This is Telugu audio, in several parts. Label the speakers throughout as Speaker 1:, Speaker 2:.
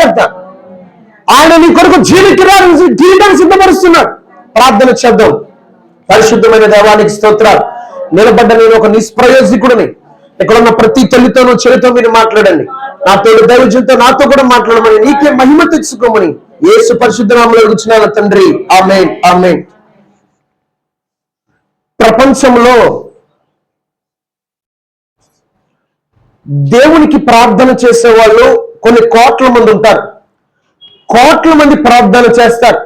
Speaker 1: సిద్ధపరుస్తున్నాడంట. ఆయన నీ కొరకు జీవితాన్ని సిద్ధపరుస్తున్నాడు. ప్రార్థన చేద్దాం. పరిశుద్ధమైన దేవానికి స్తోత్రాలు. నిలబడ్డ నేను ఒక నిష్ప్రయోజకుడిని. ఇక్కడ ఉన్న ప్రతి తల్లితోనూ చెల్లితో మీరు మాట్లాడండి. నా తోడు దైవజంతో నాతో కూడా మాట్లాడమని, నీకే మహిమ తెచ్చుకోమని యేసు పరిశుద్ధ నామములో అడుగుచున్నాను తండ్రి. ఆమేన్, ఆమేన్. ప్రపంచంలో దేవునికి ప్రార్థన చేసే వాళ్ళు కొన్ని కోట్ల మంది ఉంటారు. కోట్ల మంది ప్రార్థన చేస్తారు.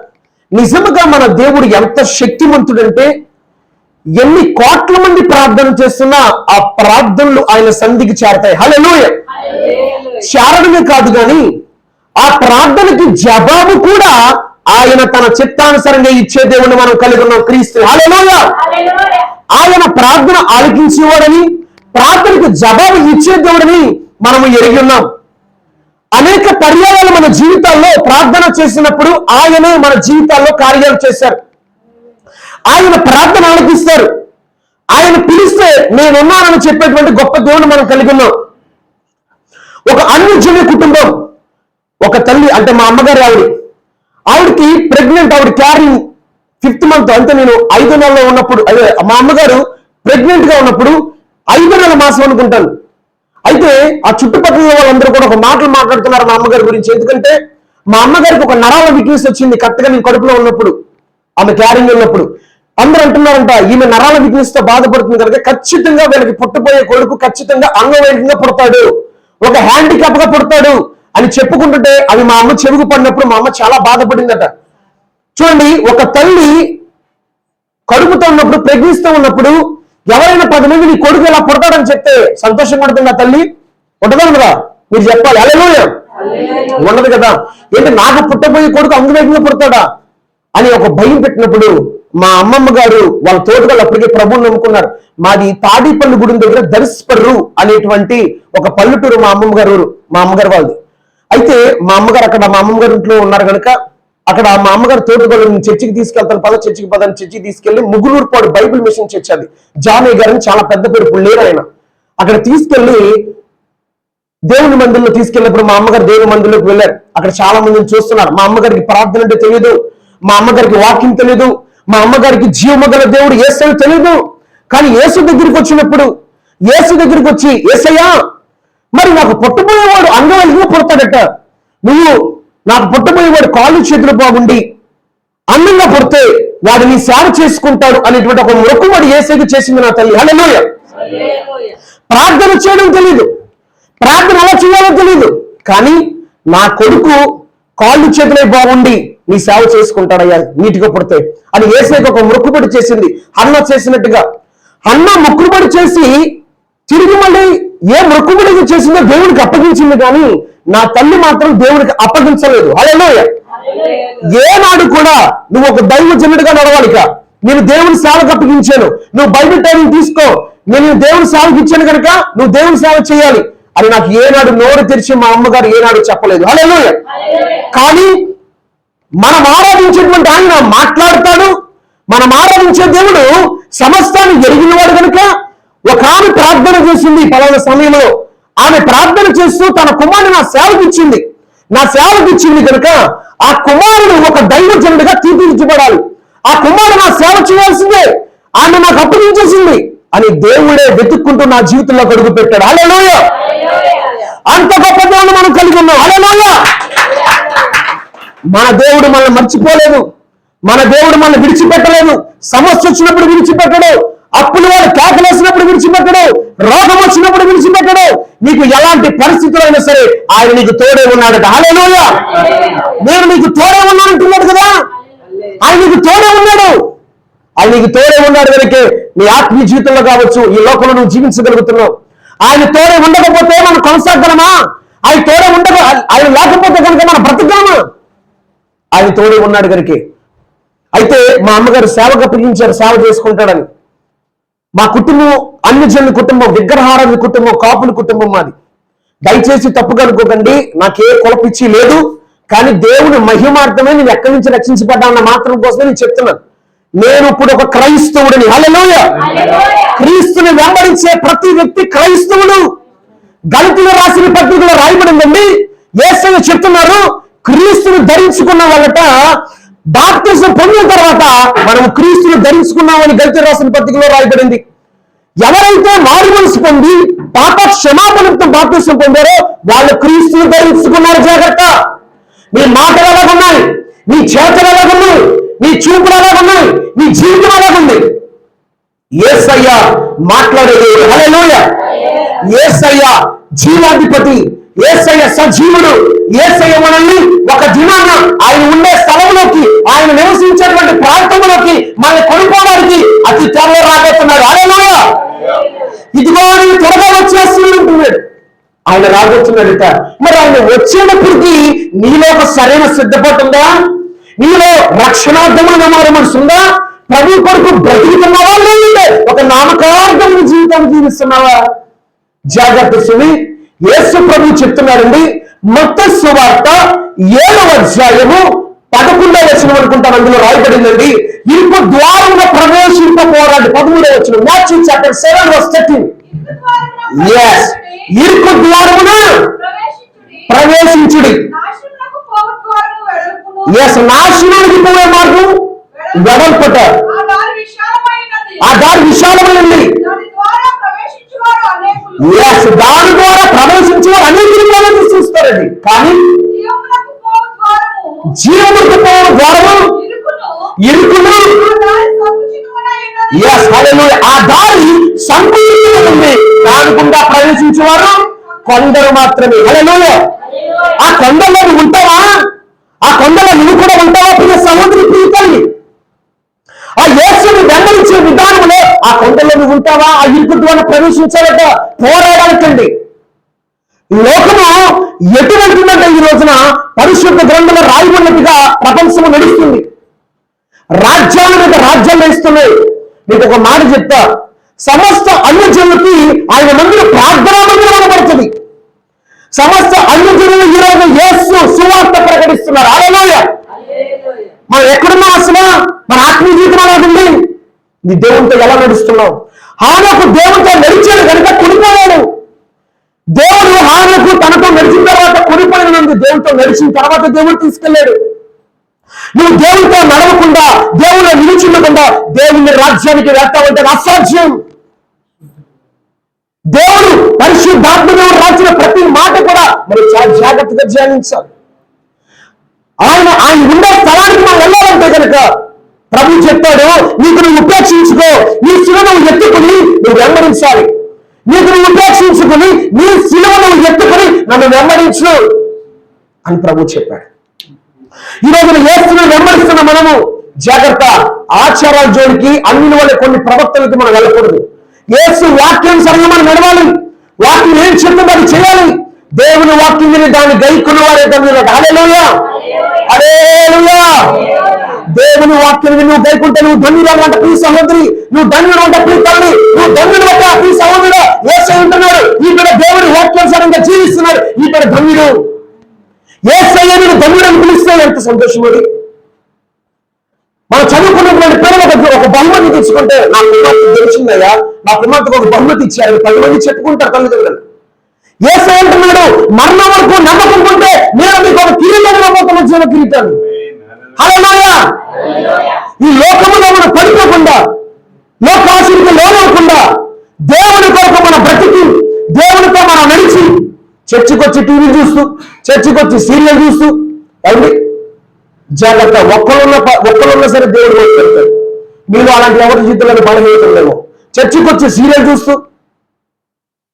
Speaker 1: నిజముగా మన దేవుడు ఎంత శక్తివంతుడంటే, ఎన్ని కోట్ల మంది ప్రార్థన చేస్తున్నా ఆ ప్రార్థనలు ఆయన సన్నిధికి చేరతాయి. హల్లెలూయా. చేరడమే కాదు కానీ ఆ ప్రార్థనకి జవాబు కూడా ఆయన తన చిత్తానుసారంగా ఇచ్చే దేవుడిని మనం కలిగి ఉన్నాం, క్రీస్తు. హల్లెలూయా. ఆయన ప్రార్థన ఆలకించేవాడని, ప్రార్థనకు జవాబు ఇచ్చే దేవుడిని మనము ఎరిగి ఉన్నాం. అనేక పర్యాయాలు మన జీవితాల్లో ప్రార్థన చేసినప్పుడు ఆయనే మన జీవితాల్లో కార్యాలు చేశారు. ఆయన ప్రార్థన ఆలకిస్తారు. ఆయన పిలిస్తే నేనున్నానని చెప్పేటువంటి గొప్ప దేవుడు మనం కలిగి ఉన్నాం. ఒక అన్యజన్య కుటుంబం, ఒక తల్లి అంటే మా అమ్మగారు, ఆవిడకి ప్రెగ్నెంట్, ఆవిడ క్యారింగ్ 5th month, అంటే నేను 5వ నెలలో ఉన్నప్పుడు, అదే మా అమ్మగారు ప్రెగ్నెంట్ గా ఉన్నప్పుడు 5వ నెల మాసం అనుకుంటాను. అయితే ఆ చుట్టుపక్కల వాళ్ళందరూ కూడా ఒక మాటలు మాట్లాడుతున్నారు మా అమ్మగారి గురించి. ఎందుకంటే మా అమ్మగారికి ఒక నరాల వీక్నెస్ వచ్చింది కరెక్ట్గా నేను కడుపులో ఉన్నప్పుడు, ఆమె క్యారింగ్ ఉన్నప్పుడు. అందరూ అంటున్నారంట, ఈమె నరాల వీక్నెస్ తో బాధపడుతుంది కనుక ఖచ్చితంగా వీళ్ళకి పుట్టబోయే కొడుకు ఖచ్చితంగా అంగవైకల్యంగా పుడతాడు, ఒక హ్యాండిక్యాప్ గా పుడతాడు అని చెప్పుకుంటుంటే అవి మా అమ్మ చెవుకు పడినప్పుడు మా అమ్మ చాలా బాధపడిందట. చూడండి, ఒక తల్లి కడుపుతో ఉన్నప్పుడు, ప్రెగ్నెన్సీతో ఉన్నప్పుడు ఎవరైనా 10 మంది నీ కొడుకు ఇలా పుడతాడని చెప్తే సంతోషం పడుతుందా తల్లి? ఉండదు కదా? మీరు చెప్పాలి. హల్లెలూయా. ఉండదు కదా. ఏంటి, నాకు పుట్టబోయే కొడుకు అంగవైకల్యంగా పుడతాడా అని ఒక భయం పెట్టినప్పుడు మా అమ్మమ్మ గారు వాళ్ళ తోటగాళ్ళు అప్పటికే ప్రభువుని నమ్ముకున్నారు. మాది తాడిపల్లి గుడి దగ్గర దర్శపర్రు అనేటువంటి ఒక పల్లెటూరు మా అమ్మమ్మ గారు ఊరు, మా అమ్మగారు వాళ్ళది. అయితే మా అమ్మగారు అక్కడ మా అమ్మమ్మ గారి ఇంట్లో ఉన్నారు కనుక అక్కడ మా అమ్మగారు తోటగాళ్ళు చర్చికి తీసుకెళ్తాను, చర్చికి పదని చర్చికి తీసుకెళ్లి ముగ్గురూరుపాడు బైబిల్ మిషన్ చర్చ్, అది జానయ్య గారిని చాలా పెద్ద పేరు, ఇప్పుడు లేరు ఆయన. అక్కడ తీసుకెళ్లి దేవుని మందిరంలో తీసుకెళ్ళినప్పుడు మా అమ్మగారు దేవుని మందిరంలోకి వెళ్ళారు. అక్కడ చాలా మందిని చూస్తున్నారు. మా అమ్మగారికి ప్రార్థన అంటే తెలియదు, మా అమ్మగారికి వాక్యం తెలియదు, మా అమ్మగారికి జీవమగల దేవుడు యేసు తెలియదు. కానీ యేసు దగ్గరికి వచ్చినప్పుడు, యేసు దగ్గరికి వచ్చి, యేసయ్యా మరి నాకు పుట్టబోయేవాడు అంగవైకల్యంగా పుడతాడట, నువ్వు నాకు పుట్టబోయేవాడు కాళ్ళు చేతులు బాగుండి అందంగా పుడితే వాడు నీ సేవ చేసుకుంటాడు అనేటువంటి ఒక మొక్కుబడి యేసుకి చేసింది నా తల్లి. హల్లెలూయా. ప్రార్థన చేయడం తెలియదు, ప్రార్థన ఎలా చేయాలో తెలియదు, కానీ నా కొడుకు కాళ్ళు చేతులే బాగుండి నీ సేవ చేసుకుంటాడయ్యా నీటిగా పుడితే అని యేసుకి ఒక మొక్కుబడి చేసింది. హన్న చేసినట్టుగా హన్న మొక్కుబడి చేసి తిరిగి మళ్ళీ ఏ మొక్కుబడి చేసిందో దేవుడికి అప్పగించింది, కానీ నా తల్లి మాత్రం దేవుడికి అప్పగించలేదు. హల్లెలూయా. ఏనాడు కూడా నువ్వు ఒక దైవజనుడిగా నడవాలిక, నేను దేవుని సేవకు అప్పగించాను, నువ్వు బైబిల్ ట్రైనింగ్ తీసుకో, నేను దేవుని సేవకు ఇచ్చాను కనుక నువ్వు దేవుని సేవ చేయాలి అని నాకు ఏనాడు నోరు తెరిచి మా అమ్మగారు ఏనాడు చెప్పలేదు. హల్లెలూయా. కానీ మనం ఆరాధించేటువంటి ఆయన మాట్లాడతాడు. మనం ఆరాధించే దేవుడు సమస్తాన్ని ఎరిగినవాడు కనుక ఒక ఆమె ప్రార్థన చేసింది పలానా సమయంలో. ఆమె ప్రార్థన చేస్తూ తన కుమారుడు నా సేవకు ఇచ్చింది కనుక ఆ కుమారుడు ఒక దైవజనుడిగా తీర్చిదిద్దబడాలి, ఆ కుమారుడు నా సేవ చేయాల్సిందే, ఆమె నాకు అప్పగించేసింది అని దేవుడే వెతుక్కుంటూ నా జీవితంలో అడుగు పెట్టాడు. హల్లెలూయా. అంత గొప్ప దేవుడు మనం కలిగి ఉన్నాం. హల్లెలూయా. మన దేవుడు మనల్ని మర్చిపోలేదు, మన దేవుడు మనల్ని విడిచిపెట్టలేదు. సమస్య వచ్చినప్పుడు విడిచిపెట్టడు, అప్పులు వాడు కేకలేసినప్పుడు విడిచిపెట్టడు, రోగం వచ్చినప్పుడు విడిచిపెట్టడు. నీకు ఎలాంటి పరిస్థితులు అయినా సరే ఆయన నీకు తోడే ఉన్నాడట. హల్లెలూయా. నేను నీకు తోడే ఉన్నానంటున్నాడు కదా, ఆయన నీకు తోడే ఉన్నాడు. ఆయన నీకు తోడే ఉన్నాడు కనుక నీ ఆత్మీయ జీవితంలో కావచ్చు, ఈ లోకంలో నువ్వు జీవించగలుగుతున్నావు. ఆయన తోడే ఉండకపోతే మనం కొనసాగలమా? ఆయన తోడే ఆయన లేకపోతే కనుక మనం బ్రతకగలమా? ఆయన తోడే ఉన్నాడు కనుక. అయితే మా అమ్మగారు సేవకు అప్పగించారు, సేవ చేసుకుంటాడని. మా కుటుంబం అన్యజనుల కుటుంబం, విగ్రహారాధన కుటుంబం, కాపుల కుటుంబం మాది. దయచేసి తప్పుగా అనుకోకండి, నాకే కులపిచ్చి లేదు, కానీ దేవుని మహిమార్థమే నేను ఎక్కడి నుంచి రక్షించబడ్డాన్న మాత్రం కోసమే నేను చెప్తున్నాను. నేను ఇప్పుడు ఒక క్రైస్తవుడిని. హల్లెలూయా. క్రీస్తుని వెంబడించే ప్రతి వ్యక్తి క్రైస్తవుడు. గలతీయులకు రాసిన పత్రికలో రాయబడిందండి, యేసయ్య చెప్తున్నారు, క్రీస్తును ధరించుకున్న వాళ్ళట బాప్తిసం పొందిన తర్వాత మనం క్రీస్తును ధరించుకున్నామని గలతీయులకు రాసిన పత్రికలో రాయబడింది. ఎవరైతే మారు మనసు పొంది పాప క్షమాపణతో బాప్తిసం పొందారో వాళ్ళు క్రీస్తును ధరించుకున్నారు. జాగ్రత్త. నీ మాటలు ఎలాగున్నాయి, నీ చేతలు ఎలాగున్నాయి, నీ చూపులు ఎలాగున్నాయి, నీ జీవితం ఎలాగుంది? యేసయ్య మాట్లాడేది. హల్లెలూయా. యేసయ్య జీవాధిపతి, యేసయ్య సజీవుడు. యేసయ్య మనల్ని ఒక దినాన ఆయన ఉండే స్థలంలోకి, ఆయన నివసించేటువంటి ప్రాంతంలోకి మనల్ని కొనుక్కోవడానికి అతి త్వరలో రాబోతున్నాడు. హల్లెలూయా. ఇదిగో ఆయన త్వరగా వచ్చేస్తున్నాడు. ఆయన రాబోతున్నాడట. మరి ఆయన వచ్చేటప్పటికి నీలో ఒక సరైన సిద్ధపాటు ఉందా? నీలో రక్షణార్థమైన మారు మనసు ఉందా? ప్రభు కొరకు బ్రతుకుతున్నావా? లేదంటే ఒక నామకార్థమైన జీవితాన్ని జీవిస్తున్నావా? జాగ్రత్త సుమి. యేసు ప్రభు చెప్తున్నారండి, మత్తయి సువార్త 7వ అధ్యాయము 11వ వచనం అనుకుంటాను, అందులో రాయబడిందండి, ఇరుకు ద్వారమున ప్రవేశింపబోరాడు. 13వ వచనం, Matthew chapter 7 verse 13. Yes, ఇరుకు ద్వారమున ప్రవేశించుడి. ఎస్, నాశనానికి పోయే మార్గం వెడల్పట, ఆ దారి విశాలమైనది. ఎస్, దాని ద్వారా ప్రవేశించేవారు అనేకులు ప్రవేశిస్తారండి. కానీ జీవమునకు పోయే ద్వారము ఇరుకును. ఎస్, హల్లెలూయా. ఆ దారి సంకుచితంగా ఉంది, దాని గుండా ప్రవేశించేవారు కొందరు మాత్రమే. హల్లెలూయా. ఆ కొండలో నువ్వు ఉంటావా? ఆ కొండలో నువ్వు కూడా ఉంటావా? ప్రియ సహోదరి, ప్రియ తల్లి, ఆ యేసుని వెంబడించే విధానంలో ఆ కొండలో నువ్వు ఉంటావా? ఆ ఇరుకు ద్వారా ప్రవేశించాలట, పోరాడాలటండి. లోకము ఎటువంటిదంటే ఈ రోజున పరిశుద్ధ గ్రంథంలో రాయబడినట్టుగా ప్రపంచము నడుస్తుంది. రాజ్యాల మీద రాజ్యాలు నడుస్తున్నాయి. మీకు ఒక మాట చెప్తా, సమస్త అన్యజనులకి ఆయన మందిరం ప్రార్థనా మందిరం అనబడుతుంది. సమస్త అన్యజనులు ఈ రోజు యేసు సువార్త ప్రకటిస్తున్నారు. హల్లెలూయా. మనం ఎక్కడున్నా అసలు మన ఆత్మీయ జీవితం అలాగుంది. నీ దేవునితో ఎలా నడుస్తున్నావు? హానోకు దేవునితో నడిచాడు కనుక కొనిపోయాడు. దేవుడు హానోకు తనతో నడిచిన తర్వాత కొనిపోయినందు, దేవునితో నడిచిన తర్వాత దేవుడు తీసుకెళ్లాడు. నువ్వు దేవునితో నడవకుండా, దేవుని నిలిచిండకుండా దేవుని రాజ్యానికి వెళ్తావంటే అసాధ్యం. దేవుడు పరిశుద్ధాత్మ దేవుడు రాసిన ప్రతి మాట కూడా మరి చాలా జాగ్రత్తగా ధ్యానించాలి. ఆయన ఉండే స్థలానికి మనం వెళ్ళాలంటే కనుక ప్రభు చెప్తాడు, నీకు నువ్వు ఉపేక్షించుకో, నీ శిలువ నువ్వు ఎత్తుకుని నువ్వు వెంబడించాలి. నీకు నువ్వు ఉపేక్షించుకుని నీ శిలువ నువ్వు ఎత్తుకుని నన్ను వెంబడించు అని ప్రభు చెప్పాడు. ఈ రోజున యేసును వెంబడిస్తున్న మనము జాగ్రత్త. ఆచారాల జోడికి అన్ని వాళ్ళ కొన్ని ప్రవక్తలకి మనం వెళ్ళకూడదు. యేసు వాక్యానుసారంగా మనం నడవాలి. వాక్యం ఏం చెప్తుందో అది చేయాలి. దేవుని వాక్యం విని దాన్ని గైకున్న వారే ధన్యులు. హల్లెలూయా, హల్లెలూయా. దేవుని వాక్యం విని నువ్వు గైకుంటే నువ్వు ధన్యుడు అంట ప్రియ సహోదరి, నువ్వు ధన్యుడు అంట ప్రియ తల్లి, నువ్వు ధన్యుడు అంట ప్రియ సహోదరుడు. యేసు ఉంటున్నాడు, ఇక్కడ దేవుని వాక్యానుసారంగా జీవిస్తున్నాడు, ఇక్కడ ధన్యుడు. యేసయ్య నేను ధన్యుడు అని పిలిస్తే ఎంత సంతోషం అది. మనం చదువుకున్నటువంటి పిల్లల దగ్గర ఒక బహుమతి తెచ్చుకుంటే, నా కుమార్తె తెలిసిందయ్యా, నా కుమార్తెకు ఒక బహుమతి ఇచ్చారు, 10 మంది చెప్పుకుంటారు తల్లిదండ్రులు. యేసయ్య అంటున్నాడు, మరణం వరకు నమ్మకం ఉంటే నేను మీకు ఒక కిరీటం ఇవ్వబోతున్న జీవ కిరీటాన్ని. హల్లెలూయా. ఈ లోకములో మనం పడిపోకుండా, లోకాశుడికి లోనవ్వకుండా, దేవుని కొరకు మన బ్రతికి, దేవునితో మనం నడిచి, చర్చికొచ్చి టీవీ చూస్తూ, చర్చికొచ్చి సీరియల్ చూస్తూ, అవును జాగ్రత్త. ఒక్కరున్నా సరే దేవుడు పెడతాడు. మీరు అలాంటి ఎవరి జీవితంలో పడగలుగుతుందేమో. చర్చికొచ్చి సీరియల్ చూస్తూ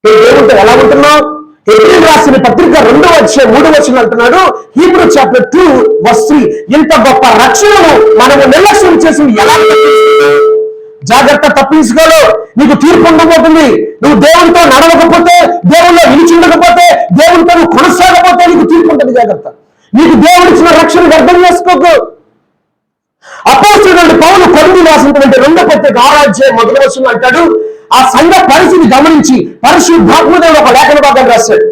Speaker 1: దేవుడితో ఎలా ఉంటున్నావు? హెబ్రీయులకు రాసిన పత్రిక 2వ అధ్యాయం 3వ వచనం అంటున్నాడు, హీబ్రూ చాప్టర్ 2 verse 3, ఇంత గొప్ప రక్షణను మనము నిర్లక్ష్యం చేసి ఎలా జాగ్రత్త. తప్పించుకోలు, నీకు తీర్పు ఉండబోతుంది. నువ్వు దేవునితో నడవకపోతే, దేవుల్లో నిలిచి ఉండకపోతే, దేవునితో నువ్వు కొనసాగకపోతే నీకు తీర్పు ఉంటుంది. జాగ్రత్త. నీకు దేవుడిచ్చిన రక్షణకు అర్థం చేసుకోకు. అపోస్తలుడైన పౌలు కొరింథీయులకు రాసినటువంటి 2వ పత్రిక 6వ అధ్యాయం 1వ వచనం అంటాడు, ఆ సంఘ పరిస్థితి గమనించి పరిశుద్ధాత్మ దేవుడు ఒక లేఖన భాగాన్ని రాశాడు.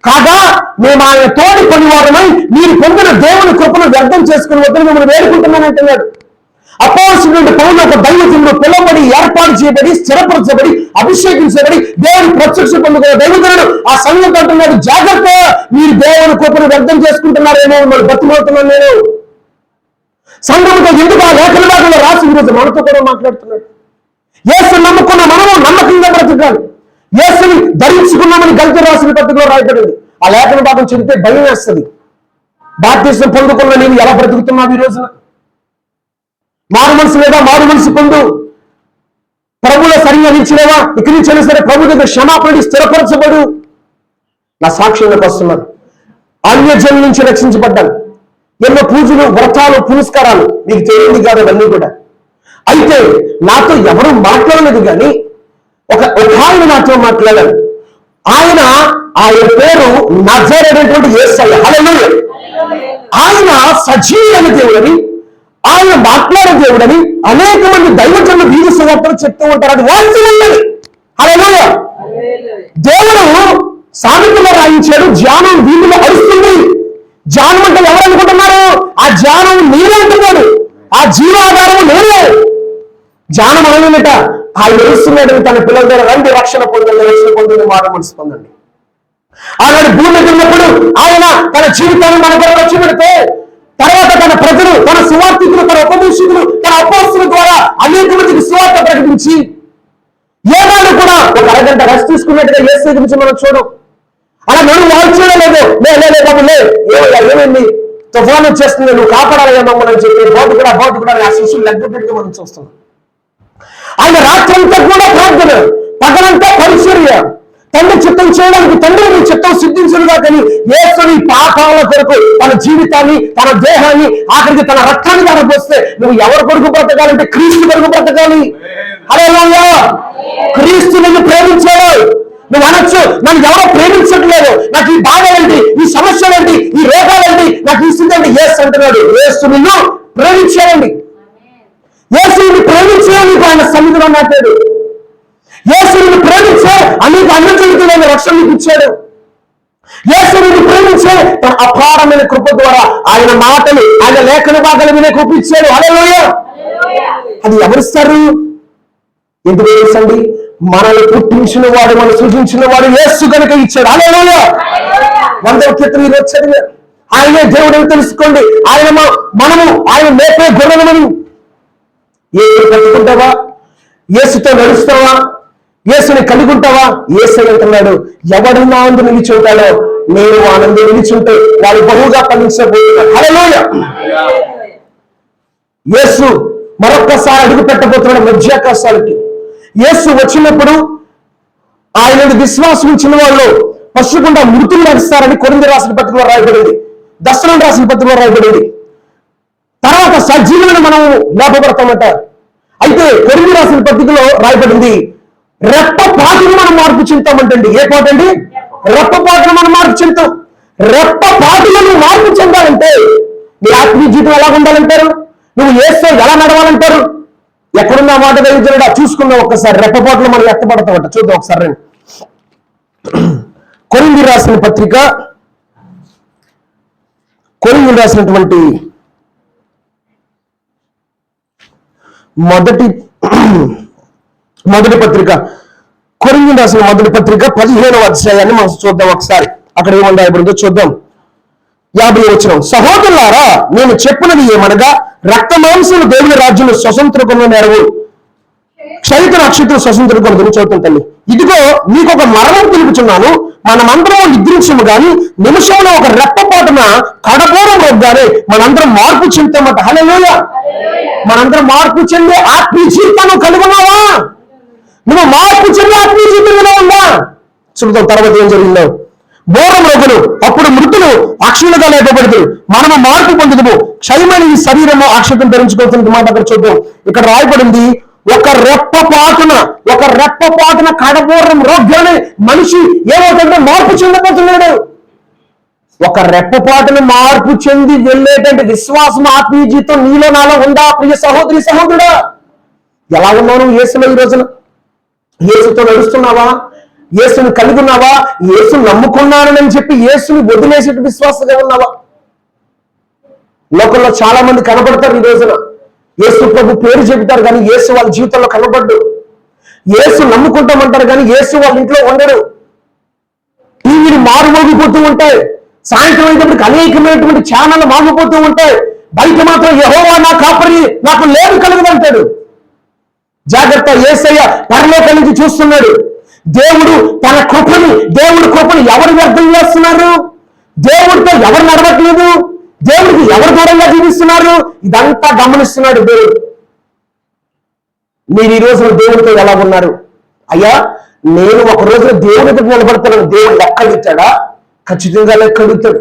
Speaker 1: కాగా మేము ఆయన తోడి కొనివారమై మీరు పొందిన దేవుని కృపను వ్యర్థం చేసుకుని వద్దని మిమ్మల్ని వేడుకుంటున్నాను అంటున్నాడు. అపోస్తలుడైన పౌలు ఒక దైవజనుడు పిలువబడి ఏర్పాటు చేయబడి స్థిరపరచబడి అభిషేకించబడి దేవుని ప్రత్యక్ష పొందుకున్న దైవజనుడు ఆ సంఘంతో అంటున్నాడు, జాగ్రత్త, మీరు దేవుని కృపను వ్యర్థం చేసుకుంటున్నారేమో మరి బతిమవుతున్నాను నేను. సంఘంతో ఎందుకు ఆ లేఖన భాగంలో రాసి ఈరోజు మనతో కూడా మాట్లాడుతున్నాడు. యేసుని నమ్ముకున్న మనము నమ్మకంగా బ్రతకాలి. యేసుని ధరించుకున్నామని గల్తీ రాసిన పత్రికలో రాయబడింది. ఆ లేఖన భాగం చెబితే భయం వేస్తుంది. బాప్తిసం పొందుకున్న నేను ఎలా బ్రతుకుతున్నావు ఈ రోజున? మారు మనసు లేదా మారు మనసు పొందు, ప్రభువులో సరిగా నిలిచిలేవా? ఇక్కడి నుంచి సరే ప్రభు దగ్గర క్షమాపణ స్థిరపరచబడు. నా సాక్ష్యంలోకి వస్తున్నాను. అన్యజనుల నుంచి రక్షించబడ్డాను. ఎన్నో పూజలు, వ్రతాలు, పురస్కారాలు మీకు తెలియదు కాదు అవన్నీ కూడా. అయితే నాతో ఎవరు మాట్లాడలేదు, కానీ ఒక ఆయన నాతో మాట్లాడారు. ఆయన పేరు నజరేయుడైనటువంటి యేసయ్య. హల్లెలూయా. ఆయన సజీవమైన దేవుడని, ఆయన మాట్లాడే దేవుడని అనేక మంది దైవజనులు వీధి సువార్తలు చెప్తూ ఉంటారు. అది వాస్తవమైనది. హల్లెలూయా. దేవుడు సామెతలో రాయించాడు, జ్ఞానం వీధిలో అరుస్తుంది. జ్ఞానం అంటే ఎవరు అనుకుంటున్నారు? ఆ జ్ఞానం నేనే అంటున్నాడు. ఆ జీవాధారము నేనే. జ్ఞానం అనలేనట. ఆయన తెలుస్తున్నాడు తన పిల్లల ద్వారా, రండి రక్షణ పొందండి, రక్షణ పొందండి, మారు మనసు పొందండి. ఆనాడు భూమి ఉన్నప్పుడు ఆయన తన జీవితాన్ని మన కొరకు వచ్చి పెడితే, తర్వాత తన ప్రజలు, తన సువార్థికులు, తన ఉపదేశకులు, తన అపోస్తలుల ద్వారా అనేక మందికి సువార్త ప్రకటించి ఏనాడు కూడా ఒక అరగంట రెస్ట్ తీసుకున్నట్టుగా యేసు గురించి మనం చూడం. అలా నేను వాళ్ళు చూడలేదు. లే బాబు లే, ఏమైంది, తుఫాను వచ్చేస్తుంది, నువ్వు కాపాడాలి మమ్మల్ని అని చెప్పి బోధ కూడా ఆ శిష్యులు లెక్కపెట్టుగా మనం చూస్తున్నాం. ఆయన రాత్రంతా కూడా ప్రార్థన, పగలంతా పరిచర్య, తండ్రి చిత్తం చేయడానికి, తండ్రి చిత్తం సిద్ధించడుగా. కానీ యేసుని పాపాల కొరకు తన జీవితాన్ని, తన దేహాన్ని, ఆఖరికి తన రక్తాన్ని కనబోస్తే నువ్వు ఎవరి కొరకు బ్రతకాలంటే క్రీస్తు కొరకు బ్రతకాలి. హల్లెలూయా. క్రీస్తు నిన్ను ప్రేమించాడు. నువ్వు అనొచ్చు, నన్ను ఎవరో ప్రేమించట్లేదు, నాకు ఈ బాధలేంటి, ఈ సమస్యలేంటి, ఈ రోగాలేంటి, నాకు ఈ స్థితి అంటే యేసు అంటున్నాడు. యేసు నిన్ను ప్రేమించాడండి. యేసుని ప్రేమించాడు, ఆయన సన్నిధిలో నాటాడు. యేసుని ప్రేమించే అనేక అన్నజనులైన రక్షణ ఇచ్చాడు. యేసుని ప్రేమించే తన అపారమైన కృప ద్వారా ఆయన మాటలు, ఆయన లేఖన భాగాలు వినే కృప ఇచ్చాడు. హల్లెలూయా. అది ఎవరిస్తారు? ఎందుకు తెలుసండి? మనల్ని పుట్టించిన వాడు, మనం సృజించిన వాడు యేసు కనుక ఇచ్చాడు. హల్లెలూయా. 100వ కీర్తన ఈరోజు చదివారు. ఆయనే దేవుడు తెలుసుకోండి. మనము ఆయన మేపే గొర్రెలను. యేసుని పట్టుకుంటావా? యేసుతో నడుస్తావా? యేసుని కలిగి ఉంటావా? యేసు అంటున్నాడు, ఎవడు నా అందు నిలిచి ఉంటాడో నేను ఆనందం నిలిచుంటే వాడు బహుగా ఫలించబోతున్నాడు. హల్లెలూయా. యేసు మరొక్కసారి అడుగు పెట్టబోతున్నాడు మధ్యాకాశాలకి. యేసు వచ్చినప్పుడు ఆయన విశ్వాసం ఉంచిన వాళ్ళు పశుకుండా మృతులు నడుస్తారని కొరింథీ రాసిన పత్రికలో రాయబడింది, దర్శనం రాసిన పత్రికలో రాయబడింది. తర్వాత సజీవులను మనం లేపబడతామంటారు. అయితే కొరింథీ రాసిన పత్రికలో రాయబడింది, రెప్పపాటును మనం మార్పు చెందుతామంటండి. ఏ పాట అండి? రెప్పపాటును మనం మార్పు చెందుతాం. రెప్పపాటులను మార్పు చెందాలంటే నీ ఆత్మీయ జీవితం ఎలా ఉండాలంటారు? నువ్వు యేసు ఎలా నడవాలంటారు? ఎక్కడున్నా మాట తెలియజేయడా చూసుకుందాం ఒక్కసారి. రెప్పపాటులో మనం ఎత్తపడతామట. చూద్దాం ఒకసారి రండి. కొరింథీ రాసిన పత్రిక, కొరింథీ రాసినటువంటి మొదటి పత్రిక, కొరింథీ రాసిన మొదటి పత్రిక 15వ అధ్యాయాన్ని మనం చూద్దాం ఒకసారి. అక్కడ ఏమన్నా రాయబడిందో చూద్దాం. 50వ వచనం, సహోదరులారా నేను చెప్పినది ఏమనగా, రక్త మాంసములు దేవుని రాజ్యంలో స్వతంత్రకున్న నెరవు, క్షయిత నక్షత్రం స్వతంత్రకుని చదువుతుంటండి. ఇదిగో మీకు ఒక మరణం తెలుపుచున్నాను, మనమందరం నిద్రించము గాని నిమిషంలో ఒక రెప్పపాటున కడపూరం రోగ్గానే మనందరం మార్పు చెందుతామట. హల్లెలూయా. మనందరం మార్పు చెందే ఆత్మీయ జీవితాన్ని కలిగి ఉన్నావా? నువ్వు మార్పు చెందే ఆత్మీయ జీవితంలో ఉందా? చూద్దాం తర్వాత ఏం జరిగిందో. బోరం రోగులు అప్పుడు మృతులు అక్షులుగా లేపబడదు, మనము మార్పు పొందుదుము, క్షయమైన ఈ శరీరము అక్షతం ధరించుకోవాల్సిన మాట అక్కడ చూద్దాం. ఇక్కడ రాయబడింది, ఒక రెప్పపాటున కడబోరం రోగ్యాన్ని మనిషి ఏమవుతుంటే మార్పు చెందబోతున్నాడు. ఒక రెప్పపాటును మార్పు చెంది వెళ్ళేటువంటి విశ్వాసం, ఆత్మీయ జీవితం నీలో నాలో ఉందా? ప్రియ సహోదరి సహోదరుడా, ఎలా ఉన్నావు నువ్వు యేసులో? ఈ రోజున యేసుతో నడుస్తున్నావా? యేసుని కలిగి ఉన్నావా? యేసుని నమ్ముకున్నానని చెప్పి యేసుని వదిలేసేటు విశ్వాసంగా ఉన్నావా? లోకంలో చాలా మంది కనబడతారు ఈ రోజున. యేసు ప్రభు పేరు చెబుతారు కానీ యేసు వాళ్ళ జీవితంలో కనబడ్డు. యేసు నమ్ముకుంటామంటారు కానీ యేసు వాళ్ళ ఇంట్లో ఉండడు. టీవీలు మారుమోగిపోతూ ఉంటాయి. సాయంత్రం అయినప్పటికి అనేకమైనటువంటి ఛానళ్ళు మారిపోతూ ఉంటాయి. బయట మాత్రం యెహోవా నా కాపరి, నాకు లేమి కలుగుదంటాడు. జాగ్రత్త, యేసయ్య పరలోకం నుంచి చూస్తున్నాడు. దేవుడు తన కృపని, దేవుడి కృపని ఎవరు వ్యర్థం చేస్తున్నారు? దేవుడితో ఎవరు నడవట్లేదు? దేవుడికి ఎవరు దూరంగా జీవిస్తున్నారు? ఇదంతా గమనిస్తున్నాడు దేవుడు. మీరు ఈ రోజున దేవుడితో ఎలా ఉన్నారు? అయ్యా, నేను ఒక రోజున దేవుడి దగ్గర నిలబడతాను. దేవుడు లెక్కడుతాడా? ఖచ్చితంగా లెక్కడుతాడు.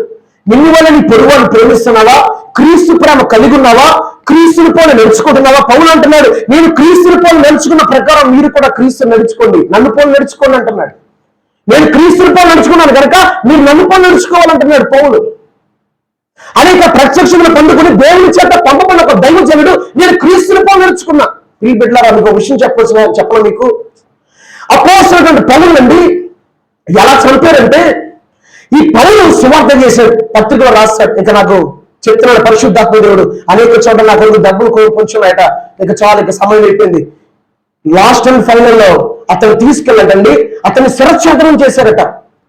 Speaker 1: నిన్ను వల్ల నీ పొరుగువాడిని ప్రేమిస్తున్నావా? క్రీస్తు ప్రేమ కలిగి ఉన్నావా? క్రీస్తుని పోలి నడుచుకుంటున్నావా? పౌలు అంటున్నాడు, నేను క్రీస్తుని పోలి నడుచుకున్న ప్రకారం మీరు కూడా క్రీస్తుని నడుచుకోండి, నన్ను పోలి నడుచుకోండి అంటున్నాడు. నేను క్రీస్తుని పోలి నడుచుకున్నాను కనుక మీరు నన్ను పోలి నడుచుకోవాలంటున్నాడు పౌలు. అనేక ప్రత్యక్షములు పొందుకుని దేవుని చేత పంపబడిన ఒక దైవజనుడు నేను క్రీస్తుని పోలి నడుచుకున్నా. ఈ బిడ్డలారా, మీకు ఒక విషయం చెప్పను మీకు. అపోస్తలుడైన పౌలు అండి ఎలా చంపారంటే, ఈ పౌలు సువార్త చేసే పత్రికలో రాస్తాడు. ఇంకా నాకు చెప్తున్నాడు పరిశుద్ధాత్మ దేవుడు, అనేక చోట్ల నాకు డబ్బులు కొంచెం బయట, ఇక చాలా ఇక సమయం అయిపోయింది. లాస్ట్ అండ్ ఫైనల్ లో అతను తీసుకెళ్ళండి, అతన్ని శిరఛేదనం చేశారట.